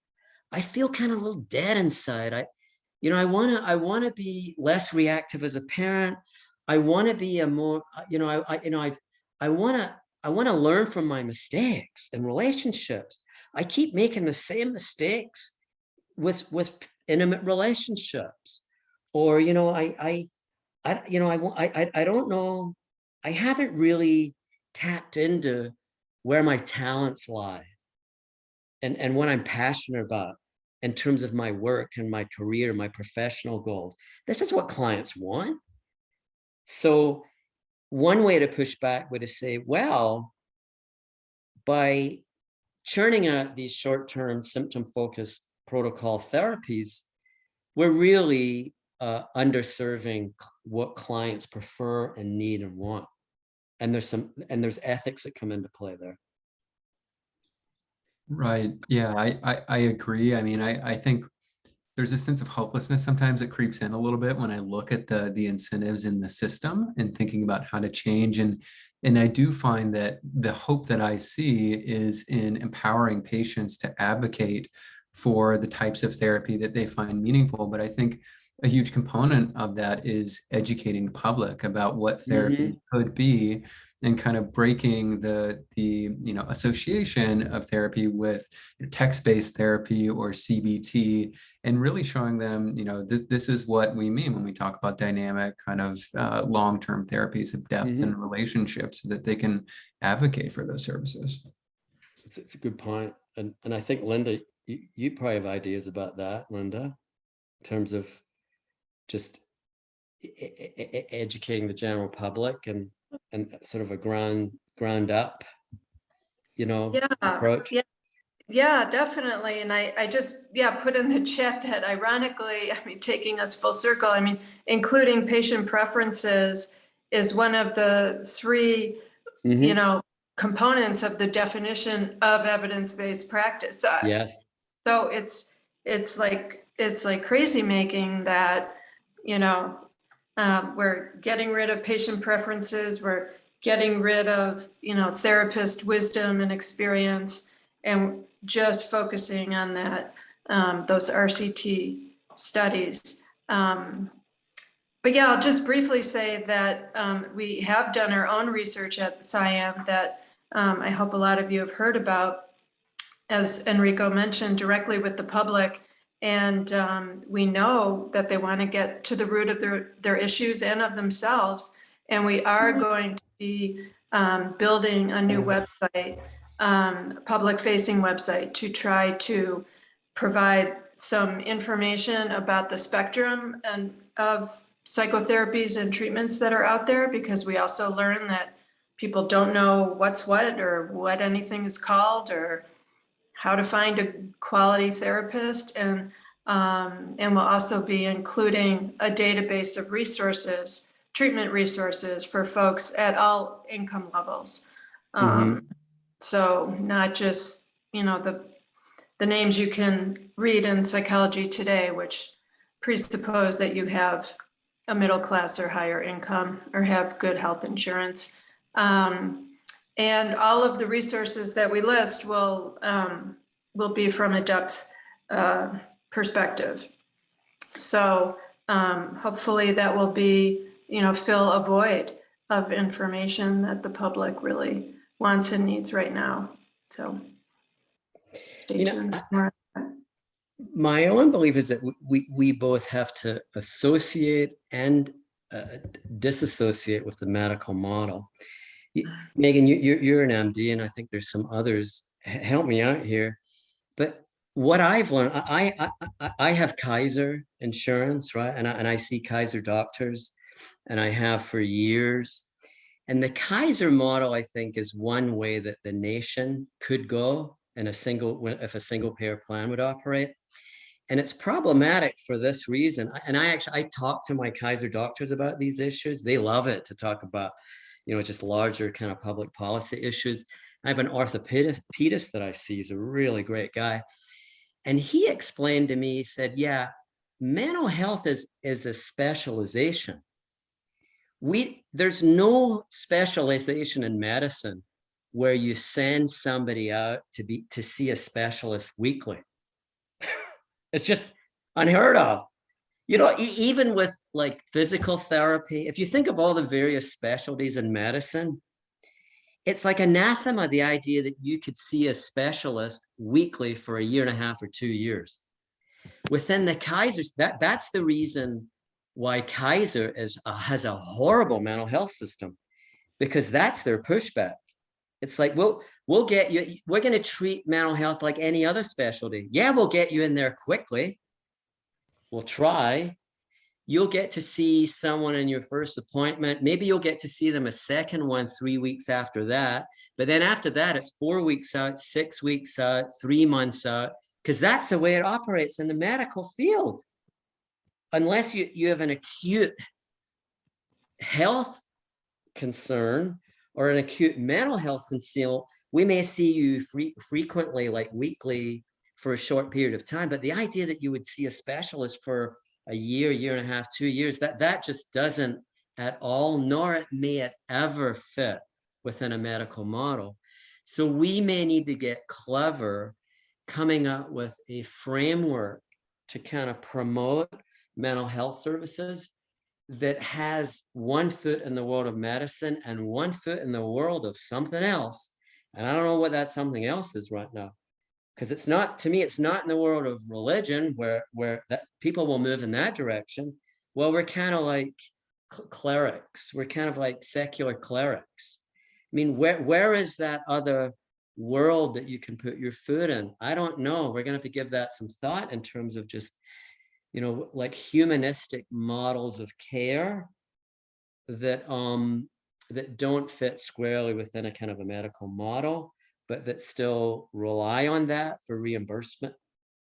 I feel kind of a little dead inside. I want to be less reactive as a parent. I want to be a more, I want to learn from my mistakes and relationships. I keep making the same mistakes with intimate relationships, or I don't know. I haven't really tapped into where my talents lie and what I'm passionate about in terms of my work and my career, my professional goals. This is what clients want. So one way to push back would say, well, by churning out these short-term symptom-focused protocol therapies, we're really underserving what clients prefer and need and want. And there's ethics that come into play there. Right. Yeah, I agree. I mean, I think there's a sense of hopelessness sometimes that creeps in a little bit when I look at the incentives in the system and thinking about how to change. And I do find that the hope that I see is in empowering patients to advocate for the types of therapy that they find meaningful. But I think a huge component of that is educating the public about what therapy could be, and kind of breaking the association of therapy with text-based therapy or CBT, and really showing them, this is what we mean when we talk about dynamic kind of long-term therapies of depth and relationships, so that they can advocate for those services. It's a good point. And I think, Linda, you probably have ideas about that, Linda, in terms of just educating the general public and sort of a ground up, approach. Yeah, definitely. And I just, put in the chat that ironically, taking us full circle, including patient preferences is one of the three, components of the definition of evidence-based practice. Yes. So it's like crazy making that, we're getting rid of patient preferences, we're getting rid of, therapist wisdom and experience, and just focusing on that, those RCT studies. But yeah, I'll just briefly say that we have done our own research at the SciAm that I hope a lot of you have heard about, as Enrico mentioned, directly with the public. And we know that they want to get to the root of their issues and of themselves. And we are going to be building a new website, public-facing website, to try to provide some information about the spectrum and of psychotherapies and treatments that are out there, because we also learn that people don't know what's what or what anything is called or how to find a quality therapist. And we'll also be including a database of resources, treatment resources for folks at all income levels. So not just, the names you can read in Psychology Today, which presuppose that you have a middle class or higher income or have good health insurance. And all of the resources that we list will be from a depth perspective. So hopefully that will be, fill a void of information that the public really wants and needs right now. So stay tuned. My own belief is that we both have to associate and disassociate with the medical model. Megan, you're an MD, and I think there's some others. Help me out here. But what I've learned, I have Kaiser insurance, right? And I see Kaiser doctors, and I have for years. And the Kaiser model, I think, is one way that the nation could go in if a single payer plan would operate. And it's problematic for this reason. And I talk to my Kaiser doctors about these issues. They love it to talk about, just larger kind of public policy issues. I have an orthopedist that I see. He's a really great guy. And he explained to me, he said, yeah, mental health is a specialization. There's no specialization in medicine where you send somebody out to see a specialist weekly. It's just unheard of. Even with like physical therapy, if you think of all the various specialties in medicine, it's like anathema, the idea that you could see a specialist weekly for a year and a half or 2 years. Within the Kaisers, that's the reason why Kaiser has a horrible mental health system, because that's their pushback. It's like, we'll get you, we're going to treat mental health like any other specialty. Yeah, we'll get you in there quickly. We'll try. You'll get to see someone in your first appointment. Maybe you'll get to see them a second one 3 weeks after that. But then after that, it's 4 weeks out, 6 weeks out, 3 months out, because that's the way it operates in the medical field. Unless you have an acute health concern or an acute mental health concern, we may see you frequently, like weekly, for a short period of time. But the idea that you would see a specialist for a year and a half, 2 years, that just doesn't at all, nor may it ever fit within a medical model. So we may need to get clever coming up with a framework to kind of promote mental health services that has 1 foot in the world of medicine and 1 foot in the world of something else. And I don't know what that something else is right now. Because it's not, to me, it's not in the world of religion where that people will move in that direction. Well, we're kind of like clerics. We're kind of like secular clerics. I mean, where is that other world that you can put your foot in? I don't know. We're going to have to give that some thought in terms of just like humanistic models of care that that don't fit squarely within a kind of a medical model, but that still rely on that for reimbursement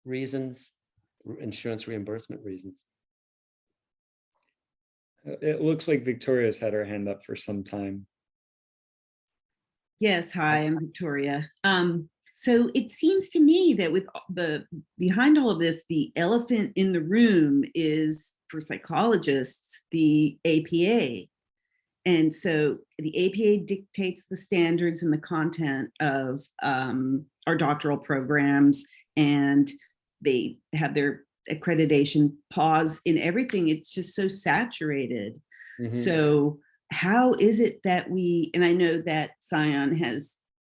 reasons, insurance reimbursement reasons. It looks like Victoria's had her hand up for some time. Yes, hi, I'm Victoria. So it seems to me that with behind all of this, the elephant in the room is, for psychologists, the APA. And so the APA dictates the standards and the content of our doctoral programs, and they have their accreditation pause in everything. It's just so saturated. So how is it that and I know that Scion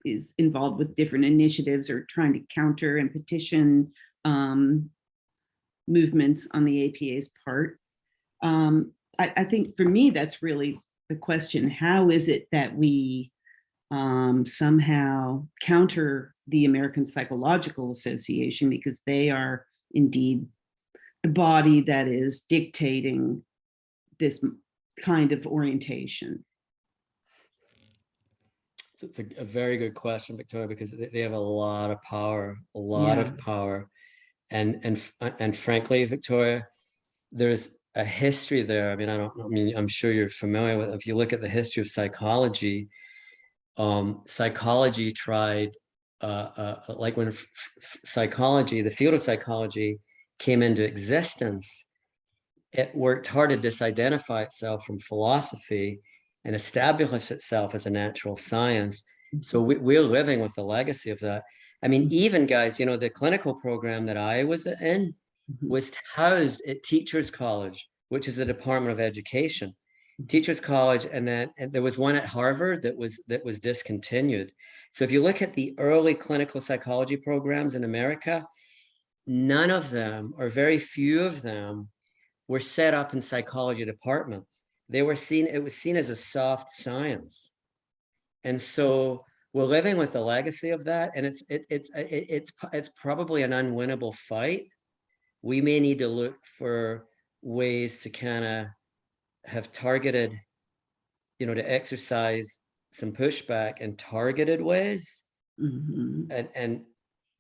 is involved with different initiatives or trying to counter and petition movements on the APA's part. I think for me, that's really the question. How is it that we somehow counter the American Psychological Association, because they are indeed the body that is dictating this kind of orientation? So it's a very good question, Victoria, because they have a lot of power, of power. And frankly, Victoria, there's a history there. I mean, I'm sure you're familiar with, if you look at the history of psychology, psychology tried, like when psychology, the field of psychology came into existence, it worked hard to disidentify itself from philosophy and establish itself as a natural science. So we're living with the legacy of that. I mean, even guys, the clinical program that I was in was housed at Teachers College, which is the Department of Education. Teachers College, and there was one at Harvard that was discontinued. So if you look at the early clinical psychology programs in America, none of them, or very few of them, were set up in psychology departments. It was seen as a soft science. And so we're living with the legacy of that. And it's probably an unwinnable fight. We may need to look for ways to kind of have targeted, to exercise some pushback in targeted ways. And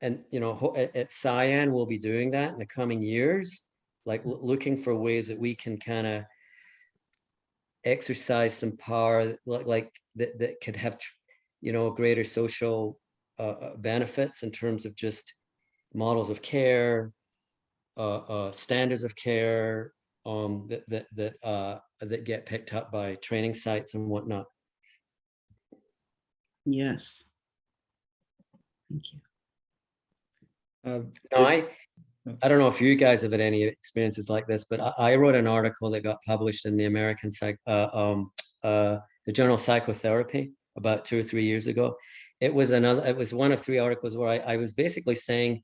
at Scion, we'll be doing that in the coming years, like looking for ways that we can kind of exercise some power, like that could have, greater social benefits in terms of just models of care, standards of care, that get picked up by training sites and whatnot. Yes. Thank you. I don't know if you guys have had any experiences like this, but I wrote an article that got published in the American the Journal of Psychotherapy about 2 or 3 years ago. It was one of 3 articles where I was basically saying,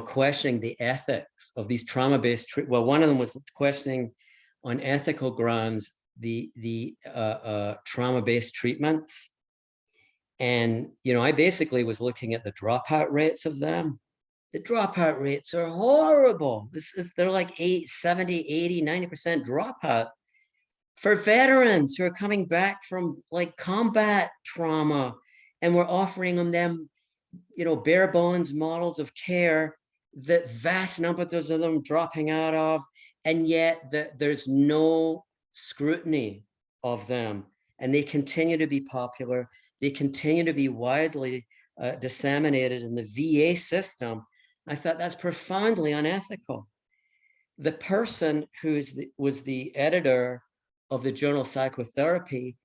questioning the ethics of these trauma-based well, one of them was questioning on ethical grounds the trauma-based treatments. And, I basically was looking at the dropout rates of them. The dropout rates are horrible. They're like 70, 80, 90% dropout for veterans who are coming back from like combat trauma. And we're offering them, bare bones models of care that vast numbers of them dropping out of, and yet there's no scrutiny of them. And they continue to be popular. They continue to be widely disseminated in the VA system. I thought that's profoundly unethical. The person who was the editor of the Journal of Psychotherapy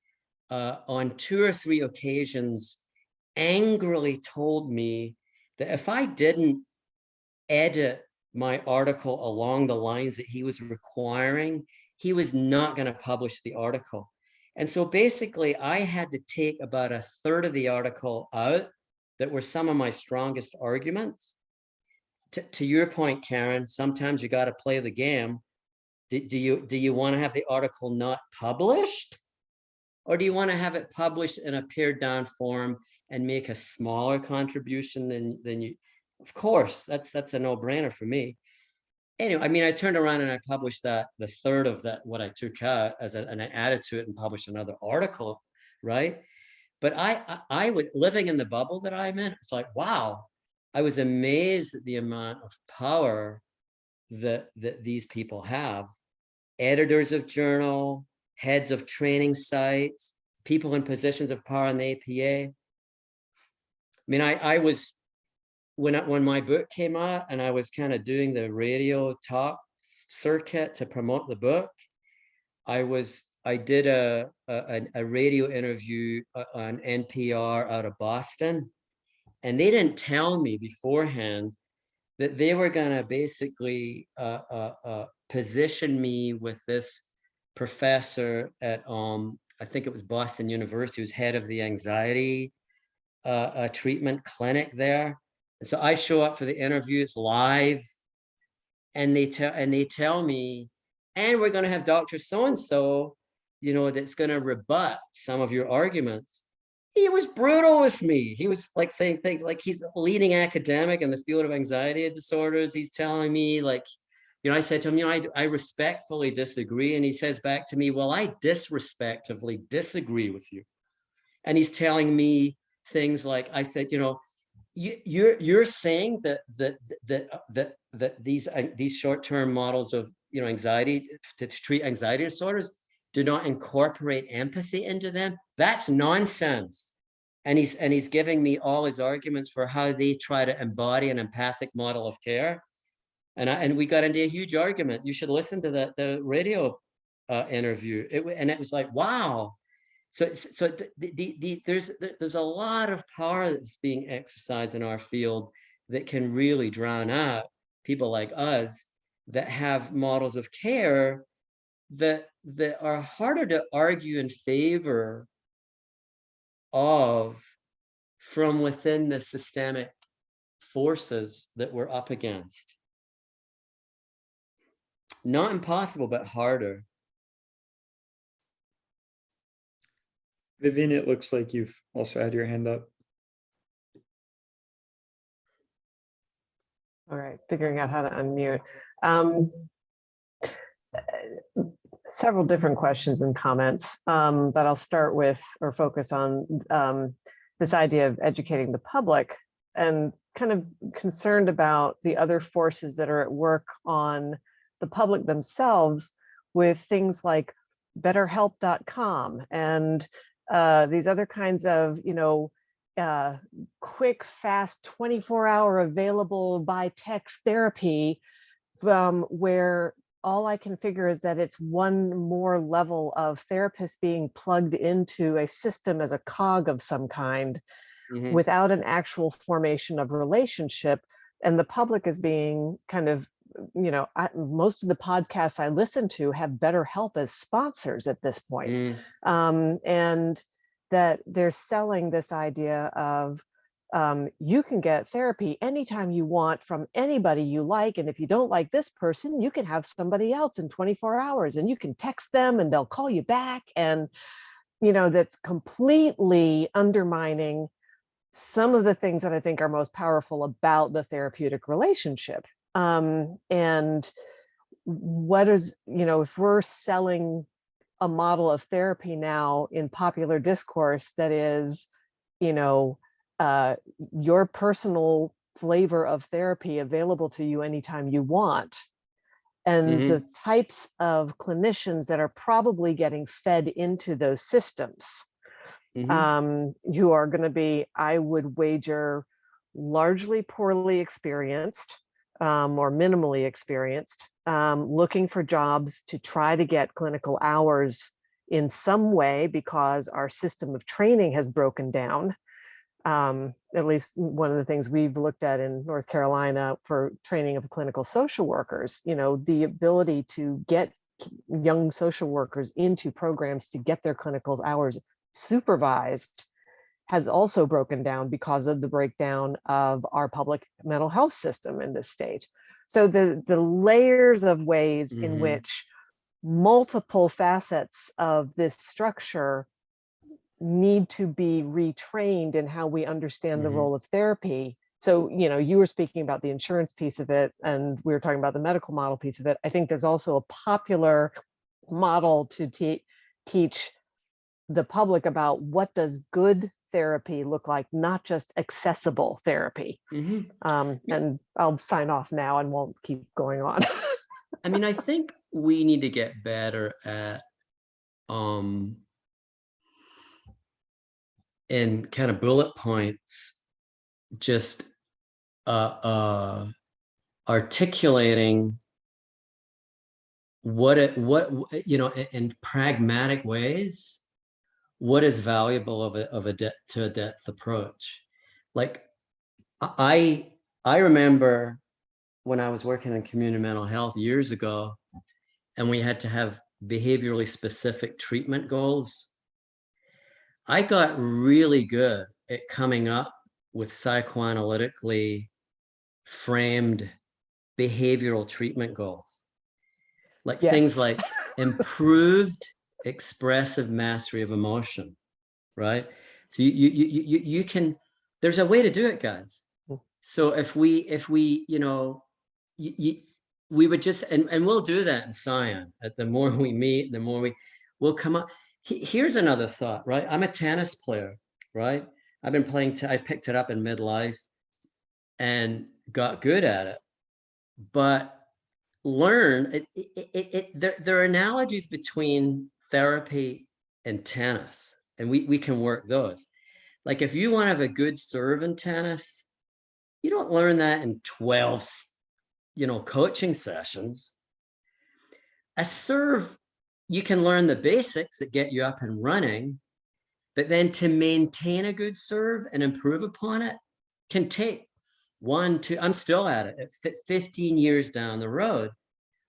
on 2 or 3 occasions angrily told me that if I didn't edit my article along the lines that he was requiring, he was not going to publish the article. And so basically I had to take about 1/3 of the article out that were some of my strongest arguments. To your point, Karen, sometimes you got to play the game. Do you want to have the article not published? Or do you want to have it published in a pared down form and make a smaller contribution than you? Of course, that's a no-brainer for me. anyway, I mean, I turned around and I published that, the third of that, what I took out and I added to it and published another article, right? But I was living in the bubble that I'm in. It's like, wow, I was amazed at the amount of power that these people have. Editors of journal, heads of training sites, people in positions of power in the APA. I mean, I was, when my book came out and I was kind of doing the radio talk circuit to promote the book, I did a radio interview on NPR out of Boston, and they didn't tell me beforehand that they were going to basically position me with this professor at I think it was Boston University, who's head of the anxiety treatment clinic there. And so I show up for the interview, it's live, and they tell me, and we're going to have Dr. So-and-so, you know, that's going to rebut some of your arguments. He was brutal with me. He was like saying things like he's a leading academic in the field of anxiety disorders. He's telling me, like, you know, I said to him, you know, I respectfully disagree. And he says back to me, well, I disrespectfully disagree with you. And he's telling me things like, I said, you know, you're saying that these short-term models of, you know, anxiety to treat anxiety disorders do not incorporate empathy into them. That's nonsense. And he's giving me all his arguments for how they try to embody an empathic model of care. And we got into a huge argument. You should listen to the radio interview. It was like, wow. So there's a lot of power that's being exercised in our field that can really drown out people like us that have models of care that are harder to argue in favor of from within the systemic forces that we're up against. Not impossible, but harder. Vivian, it looks like you've also had your hand up. All right, figuring out how to unmute. Several different questions and comments, but I'll start with or focus on this idea of educating the public, and kind of concerned about the other forces that are at work on the public themselves with things like betterhelp.com and these other kinds of, you know, quick, fast, 24-hour available by text therapy, where all I can figure is that it's one more level of therapists being plugged into a system as a cog of some kind, without an actual formation of relationship. And the public is being kind of, you know, most of the podcasts I listen to have BetterHelp as sponsors at this point. And that they're selling this idea of you can get therapy anytime you want from anybody you like. And if you don't like this person, you can have somebody else in 24 hours and you can text them and they'll call you back. And, you know, that's completely undermining some of the things that I think are most powerful about the therapeutic relationship. And what is, you know, if we're selling a model of therapy now in popular discourse that is, you know, your personal flavor of therapy available to you anytime you want, and the types of clinicians that are probably getting fed into those systems, who are going to be, I would wager, largely poorly experienced or minimally experienced, looking for jobs to try to get clinical hours in some way because our system of training has broken down. At least one of the things we've looked at in North Carolina for training of clinical social workers, you know, the ability to get young social workers into programs to get their clinical hours supervised has also broken down because of the breakdown of our public mental health system in this state. So the layers of ways in which multiple facets of this structure need to be retrained in how we understand the role of therapy So, you were speaking about the insurance piece of it, and we were talking about the medical model piece of it. I think there's also a popular model to teach the public about what does good therapy look like, not just accessible therapy. And I'll sign off now and won't keep going on. I mean, I think we need to get better at in kind of bullet points, just articulating what in pragmatic ways, what is valuable of a depth approach. Like I remember when I was working in community mental health years ago, and we had to have behaviorally specific treatment goals. I got really good at coming up with psychoanalytically framed behavioral treatment goals. Like things like improved expressive mastery of emotion, right? So you can, there's a way to do it, guys. So if we we would just, and we'll do that in Scion. The more we meet, the more we'll come up. Here's another thought, right? I'm a tennis player, right? I've been playing, I picked it up in midlife and got good at it, but there are analogies between therapy and tennis, and we can work those. Like if you want to have a good serve in tennis, you don't learn that in 12 coaching sessions. A serve, you can learn the basics that get you up and running, but then to maintain a good serve and improve upon it can take 1, 2, I'm still at it 15 years down the road.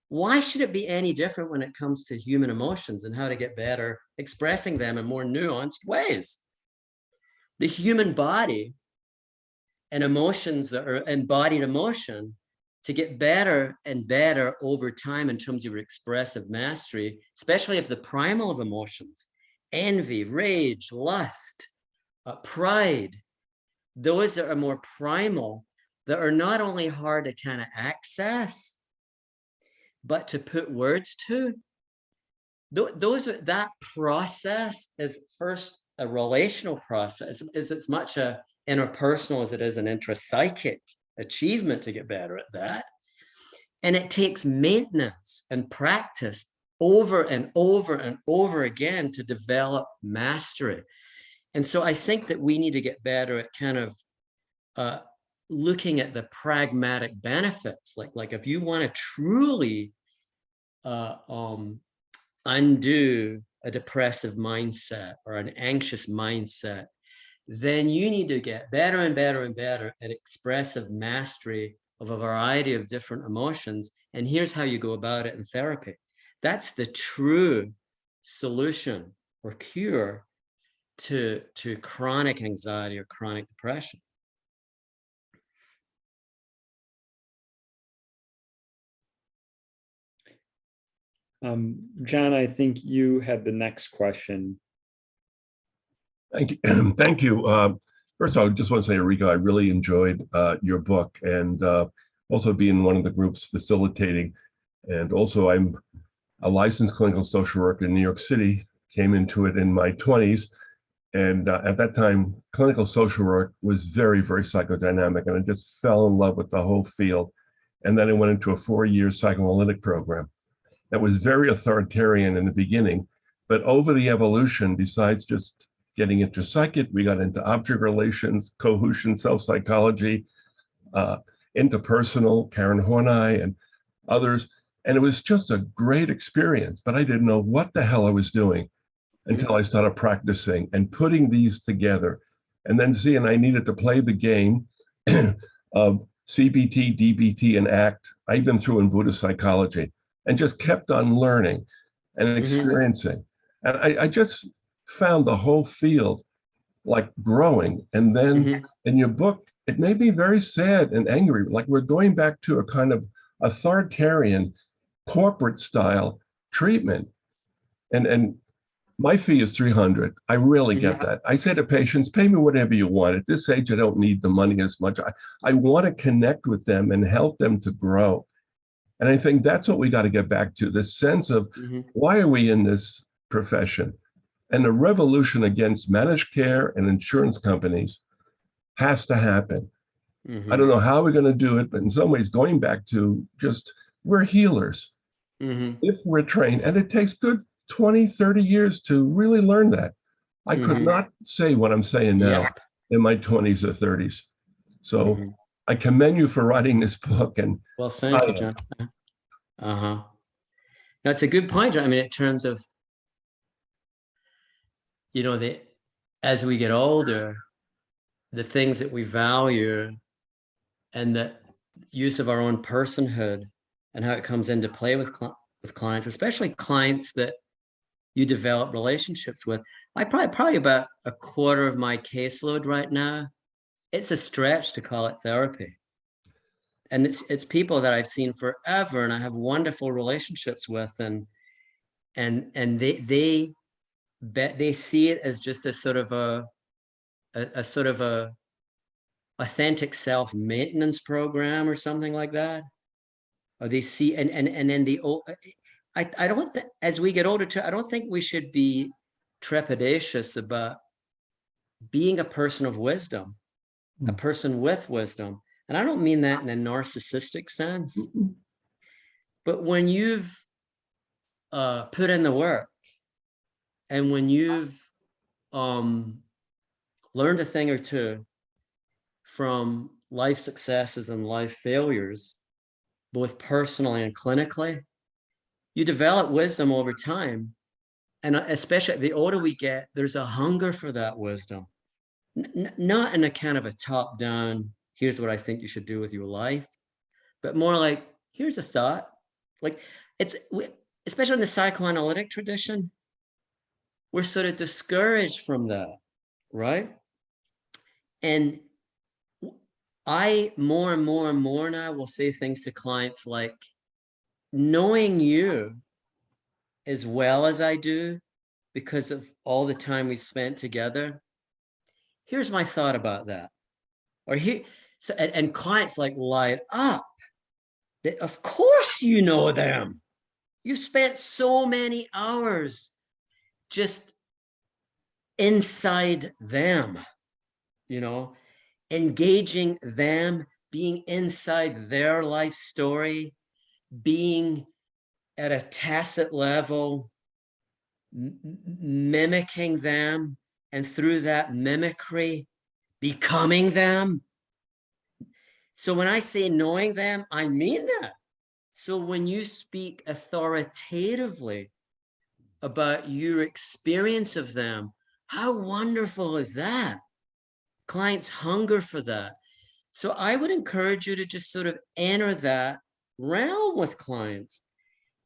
Why should it be any different when it comes to human emotions and how to get better expressing them in more nuanced ways? The human body and emotions that are embodied emotion, to get better and better over time in terms of your expressive mastery, especially of the primal of emotions, envy, rage, lust, pride, those that are more primal, that are not only hard to kind of access, but to put words to. That process is first a relational process, is as much a interpersonal as it is an intrapsychic achievement to get better at that. And it takes maintenance and practice over and over and over again to develop mastery. And so I think that we need to get better at kind of looking at the pragmatic benefits. Like if you want to truly undo a depressive mindset or an anxious mindset, then you need to get better and better and better at expressive mastery of a variety of different emotions. And here's how you go about it in therapy. That's the true solution or cure to chronic anxiety or chronic depression. John, I think you had the next question. Thank you. Thank you. First of all, I just want to say, Enrico, I really enjoyed your book, and also being one of the groups facilitating. And also, I'm a licensed clinical social worker in New York City, came into it in my 20s. And at that time, clinical social work was very, very psychodynamic, and I just fell in love with the whole field. And then I went into a 4-year psychoanalytic program that was very authoritarian in the beginning, but over the evolution, besides just getting into psychic, we got into object relations, cohesion, self-psychology, interpersonal, Karen Horney and others. And it was just a great experience, but I didn't know what the hell I was doing until I started practicing and putting these together. And then seeing I needed to play the game of CBT, DBT, and ACT. I even threw in Buddhist psychology and just kept on learning and experiencing. And I just found the whole field like growing. And then in your book, it made me very sad and angry. Like we're going back to a kind of authoritarian corporate style treatment. And My fee is $300. I really get that. I say to patients, pay me whatever you want. At this age, I don't need the money as much. I want to connect with them and help them to grow. And I think that's what we got to get back to, this sense of why are we in this profession? And the revolution against managed care and insurance companies has to happen. I don't know how we're going to do it, but in some ways, going back to just, we're healers. If we're trained, and it takes good 20, 30 years to really learn that. I could not say what I'm saying now in my 20s or 30s. So I commend you for writing this book. And well, thank you, John. That's a good point, John. I mean, in terms of, you know, as we get older, the things that we value and the use of our own personhood and how it comes into play with clients, especially clients that you develop relationships with. I probably about a quarter of my caseload right now, it's a stretch to call it therapy. And it's people that I've seen forever and I have wonderful relationships with, and they see it as just a sort of a authentic self-maintenance program or something like that. Or they see, and then I don't think, as we get older too, I don't think we should be trepidatious about being a person of wisdom, a person with wisdom. And I don't mean that in a narcissistic sense, but when you've put in the work and when you've learned a thing or two from life successes and life failures, both personally and clinically, you develop wisdom over time. And especially the older we get, there's a hunger for that wisdom, not in a kind of a top down, here's what I think you should do with your life, but more like, here's a thought. Like especially in the psychoanalytic tradition, we're sort of discouraged from that, right? And I more and more now will say things to clients like, knowing you as well as I do, because of all the time we've spent together, here's my thought about that. Or here, so and clients like light up that of course you know them. You spent so many hours just inside them, you know, engaging them, being inside their life story, being at a tacit level, mimicking them, and through that mimicry, becoming them. So when I say knowing them, I mean that. So when you speak authoritatively about your experience of them, how wonderful is that? Clients hunger for that. So I would encourage you to just sort of enter that realm with clients.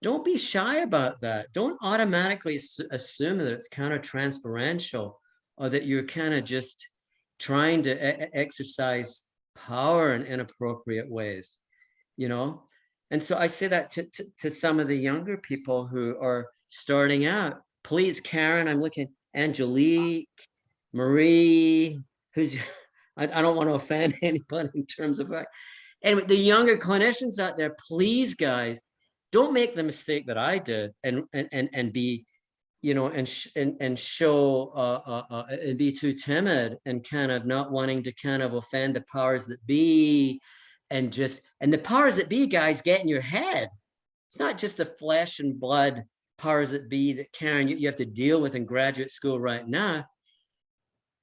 Don't be shy about that. Don't automatically assume that it's counter-transferential or that you're kind of just trying to exercise power in inappropriate ways, you know? And so I say that to some of the younger people who are starting out. Please, Karen, I'm looking, Angelique, Marie, who's, I don't want to offend anybody in terms of that. Anyway, the younger clinicians out there, please, guys, don't make the mistake that I did and be, you know, and show and be too timid and kind of not wanting to kind of offend the powers that be, and the powers that be, guys, get in your head. It's not just the flesh and blood powers that be that, Karen, you have to deal with in graduate school right now.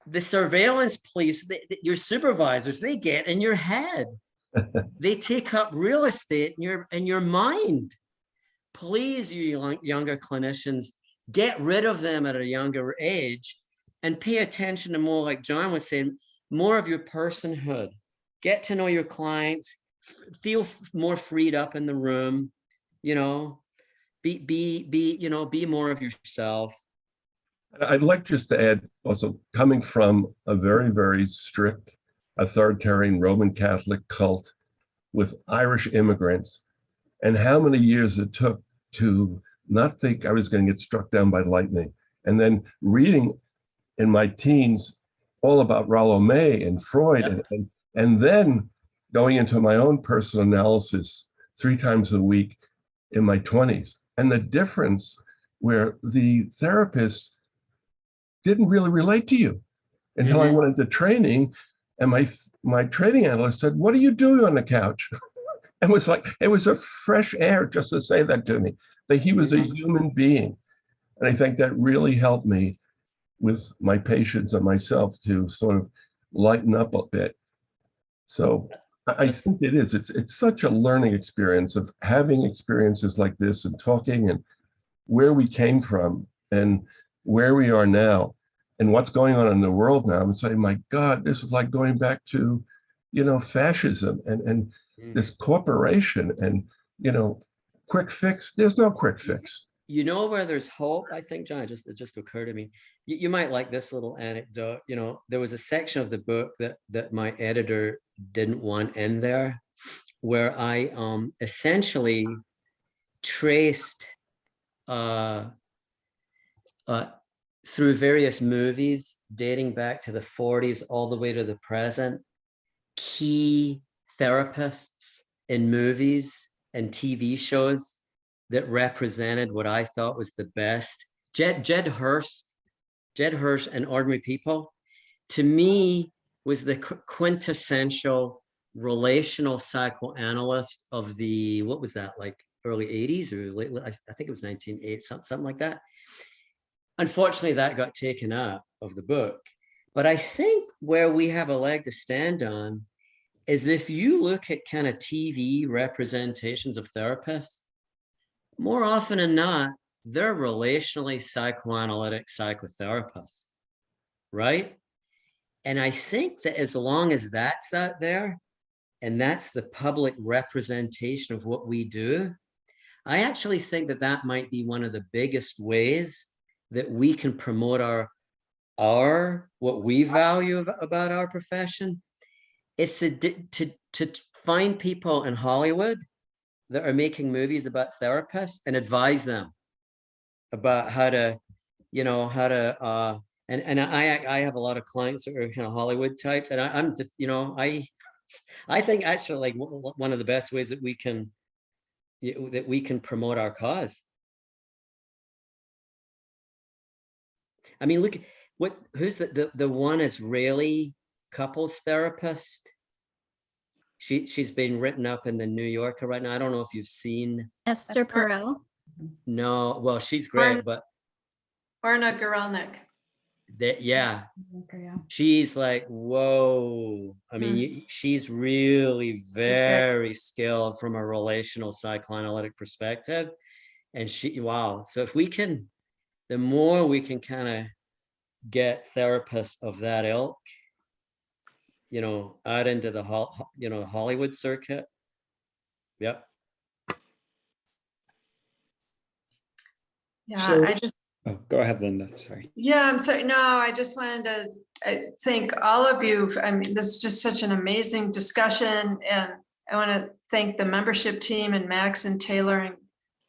The surveillance police, your supervisors, they get in your head. They take up real estate in your mind. Please, you younger clinicians, get rid of them at a younger age and pay attention to more, like John was saying, more of your personhood. Get to know your clients, feel more freed up in the room, you know, be more of yourself. I'd like just to add also, coming from a very, very strict authoritarian Roman Catholic cult with Irish immigrants, and how many years it took to not think I was going to get struck down by lightning And then reading in my teens all about Rollo May and Freud, and then going into my own personal analysis 3 times a week in my 20s. And the difference where the therapist didn't really relate to you until I went into training, and my training analyst said, "What are you doing on the couch?" And it was like, it was a fresh air just to say that to me, that he was a human being. And I think that really helped me with my patients and myself to sort of lighten up a bit. So I think it is. It's such a learning experience of having experiences like this and talking and where we came from and where we are now and what's going on in the world now. And say, my God, this is like going back to, fascism and this corporation and, quick fix. There's no quick fix. Where there's hope, I think, John, it just occurred to me. You might like this little anecdote. There was a section of the book that my editor didn't want in there, where I essentially traced through various movies dating back to the 40s all the way to the present, key therapists in movies and TV shows that represented what I thought was the best. Jed Hirsch and Ordinary People, to me, was the quintessential relational psychoanalyst of the, what was that, like early 80s or late, I think it was 1980, something like that. Unfortunately, that got taken out of the book. But I think where we have a leg to stand on is if you look at kind of TV representations of therapists, more often than not, they're relationally psychoanalytic psychotherapists, right? And I think that as long as that's out there, and that's the public representation of what we do, I actually think that might be one of the biggest ways that we can promote our what we value about our profession. It's to find people in Hollywood that are making movies about therapists and advise them about how to, and I have a lot of clients that are kind of Hollywood types, and I'm just, I think actually like one of the best ways that we can promote our cause. I mean, look, who's the one Israeli couples therapist? She's been written up in the New Yorker right now. I don't know if you've seen Esther Perel. No, well, she's great, but Orna Guralnik. Yeah, she's like, whoa. I mean, she's really very skilled from a relational psychoanalytic perspective, and wow. So if we can, the more we can kind of get therapists of that ilk, out into the Hollywood circuit. Yep. Yeah, So, I just. Oh, go ahead, Linda. Sorry. Yeah, I'm sorry. No, I just wanted to thank all of you. I mean, this is just such an amazing discussion, and I want to thank the membership team and Max and Taylor and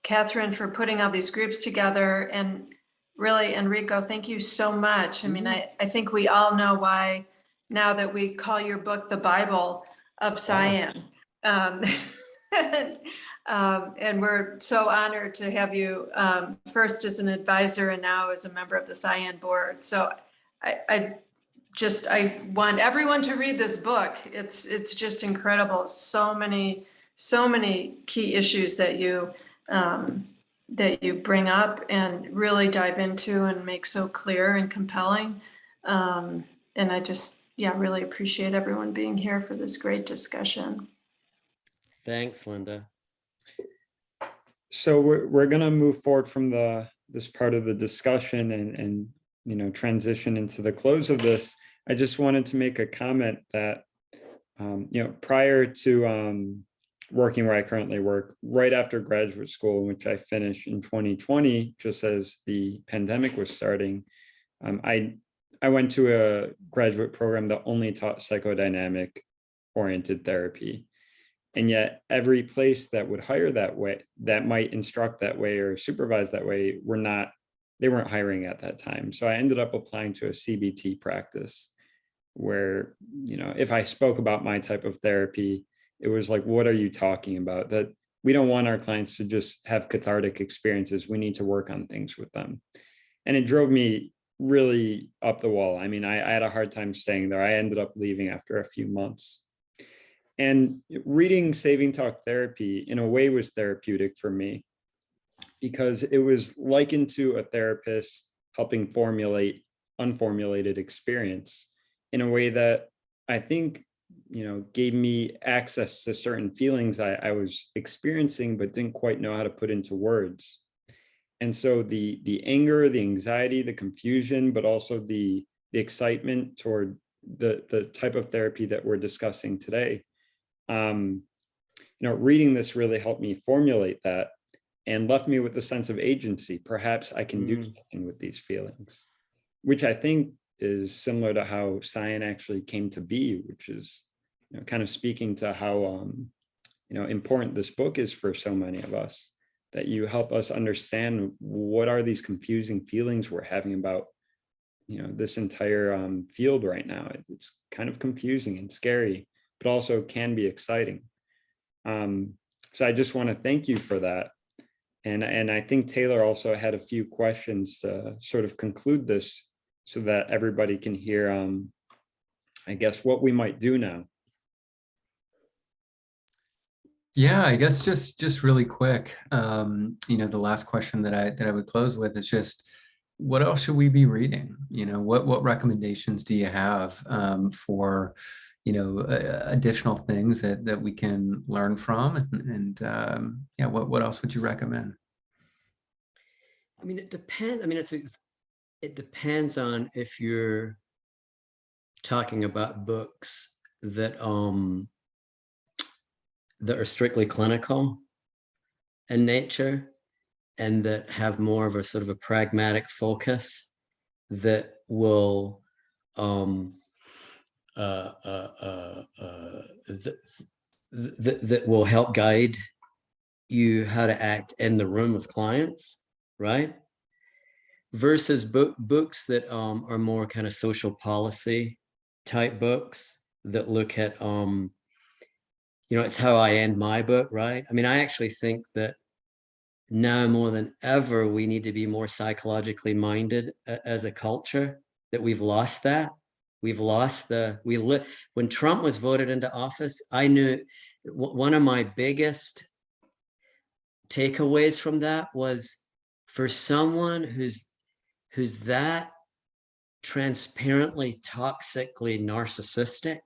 Catherine for putting all these groups together. And really, Enrico, thank you so much. I mean, I think we all know why now that we call your book the Bible of Cyan. And we're so honored to have you first as an advisor and now as a member of the Cyan board. So I want everyone to read this book. It's just incredible. So many key issues that you bring up and really dive into and make so clear and compelling. And I just, really appreciate everyone being here for this great discussion. Thanks, Linda. So we're going to move forward from this part of the discussion and transition into the close of this. I just wanted to make a comment that prior to working where I currently work, right after graduate school, which I finished in 2020, just as the pandemic was starting, I went to a graduate program that only taught psychodynamic oriented therapy. And yet every place that would hire that way, that might instruct that way or supervise that way, they weren't hiring at that time. So I ended up applying to a CBT practice where, you know, if I spoke about my type of therapy, it was like, what are you talking about? That we don't want our clients to just have cathartic experiences. We need to work on things with them. And it drove me really up the wall. I mean, I had a hard time staying there. I ended up leaving after a few months. And reading Saving Talk Therapy in a way was therapeutic for me, because it was likened to a therapist helping formulate unformulated experience in a way that I think, you know, gave me access to certain feelings I was experiencing, but didn't quite know how to put into words. And so the anger, the anxiety, the confusion, but also the excitement toward the type of therapy that we're discussing today, you know, reading this really helped me formulate that and left me with a sense of agency. Perhaps I can do something with these feelings, which I think is similar to how Cyan actually came to be, which is, you know, kind of speaking to how you know, important this book is for so many of us, that you help us understand what are these confusing feelings we're having about, you know, this entire field right now. It's kind of confusing and scary, but also can be exciting. So I just want to thank you for that. And I think Taylor also had a few questions to sort of conclude this so that everybody can hear, I guess, what we might do now. Yeah, I guess just really quick, you know, the last question that I would close with is just, what else should we be reading? You know, what recommendations do you have for, you know, additional things that we can learn from, and yeah, what else would you recommend? I mean, it depends. I mean, it depends on if you're talking about books that that are strictly clinical in nature and that have more of a sort of a pragmatic focus that will that will help guide you how to act in the room with clients, right? Versus books that are more kind of social policy type books that look at you know, it's how I end my book, right? I mean, I actually think that now more than ever, we need to be more psychologically minded as a culture, that we've lost that. We've lost when Trump was voted into office, I knew one of my biggest takeaways from that was, for someone who's that transparently toxically narcissistic,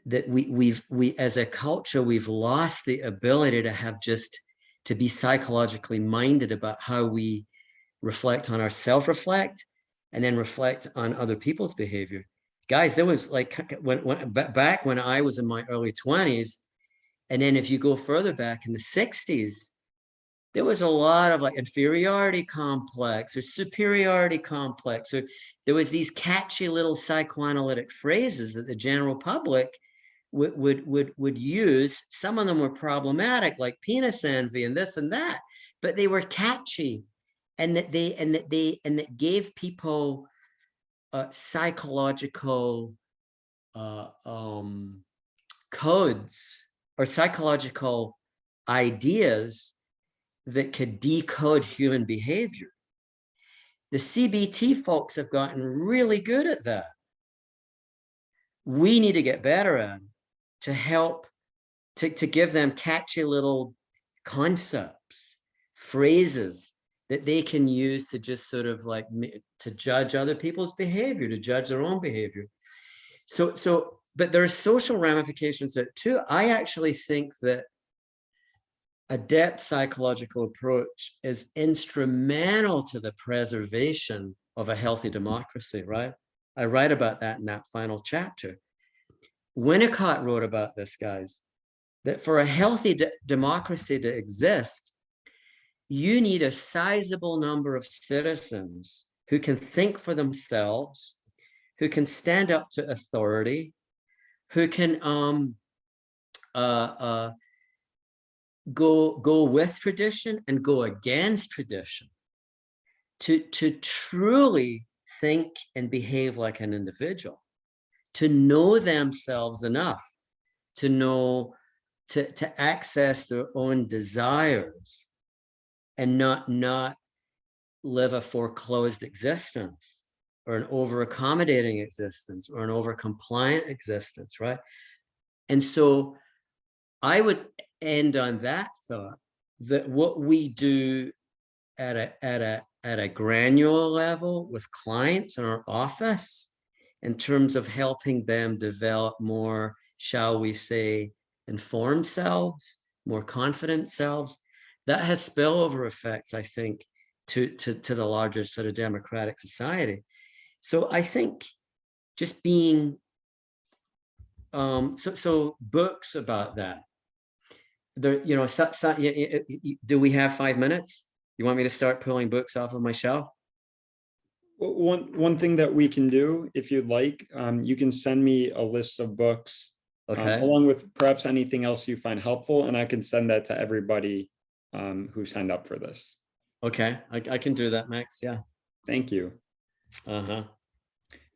that we as a culture, we've lost the ability to have to be psychologically minded about how we reflect on our self-reflect and then reflect on other people's behavior. Guys, there was like back when I was in my early 20s, and then if you go further back in the 60s, there was a lot of like inferiority complex or superiority complex, or there was these catchy little psychoanalytic phrases that the general public would use. Some of them were problematic, like penis envy and this and that, but they were catchy, and that gave people psychological codes or psychological ideas that could decode human behavior. The CBT folks have gotten really good at that. We need to get better at it to help to give them catchy little concepts, phrases that they can use to just sort of like to judge other people's behavior, to judge their own behavior. But there are social ramifications that too. I actually think that a depth psychological approach is instrumental to the preservation of a healthy democracy, right? I write about that in that final chapter. Winnicott wrote about this, guys, that for a healthy democracy to exist, you need a sizable number of citizens who can think for themselves, who can stand up to authority, who can go with tradition and go against tradition. to truly think and behave like an individual, to know themselves enough, to know, to access their own desires and not live a foreclosed existence or an over accommodating existence or an over compliant existence, right? And so I would end on that thought, that what we do at a granular level with clients in our office, in terms of helping them develop more, shall we say, informed selves, more confident selves, that has spillover effects, I think, to the larger sort of democratic society. So I think just being, so books about that. There, you know, do we have 5 minutes? You want me to start pulling books off of my shelf? One thing that we can do, if you'd like, you can send me a list of books, Okay. along with perhaps anything else you find helpful, and I can send that to everybody who signed up for this. Okay, I can do that, Max. Yeah. Thank you. Uh-huh.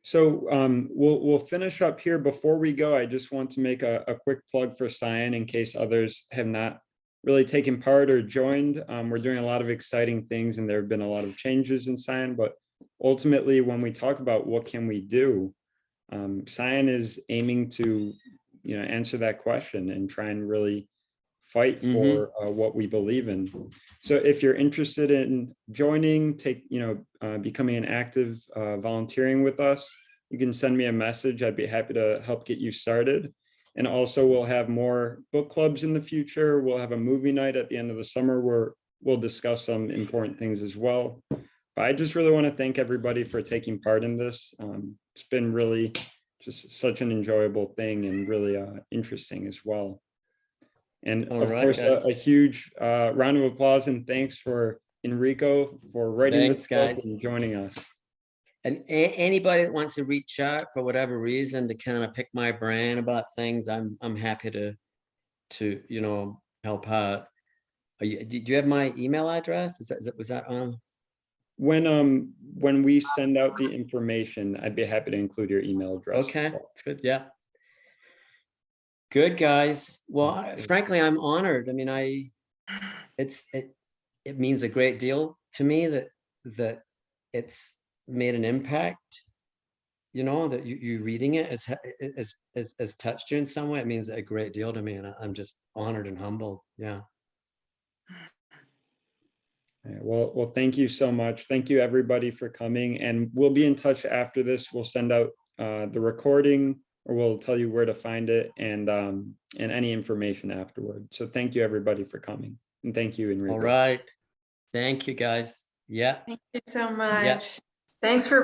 So we'll finish up here. Before we go, I just want to make a quick plug for Cyan in case others have not really taken part or joined. We're doing a lot of exciting things, and there have been a lot of changes in Cyan, but ultimately, when we talk about what can we do, Cyan is aiming to, you know, answer that question and try and really fight for what we believe in. So if you're interested in joining, becoming an active volunteering with us, you can send me a message. I'd be happy to help get you started. And also we'll have more book clubs in the future. We'll have a movie night at the end of the summer where we'll discuss some important things as well. But I just really want to thank everybody for taking part in this. It's been really just such an enjoyable thing and really interesting as well. And of course, a huge round of applause and thanks for Enrico for writing this book and joining us. And anybody that wants to reach out for whatever reason to kind of pick my brain about things, I'm happy to you know, help out. Do you have my email address? Was that on? When we send out the information, I'd be happy to include your email address. Okay, that's good. Yeah. Good, guys. Well, frankly, I'm honored. I mean, it means a great deal to me that it's made an impact, you know, that you reading it has touched you in some way. It means a great deal to me, and I'm just honored and humbled. Yeah. Well, thank you so much. Thank you everybody for coming, and we'll be in touch after this. We'll send out the recording, or we'll tell you where to find it, and any information afterward. So thank you everybody for coming, and thank you, Enrico. All right. Thank you, guys. Yeah. Thank you so much. Yeah. Thanks for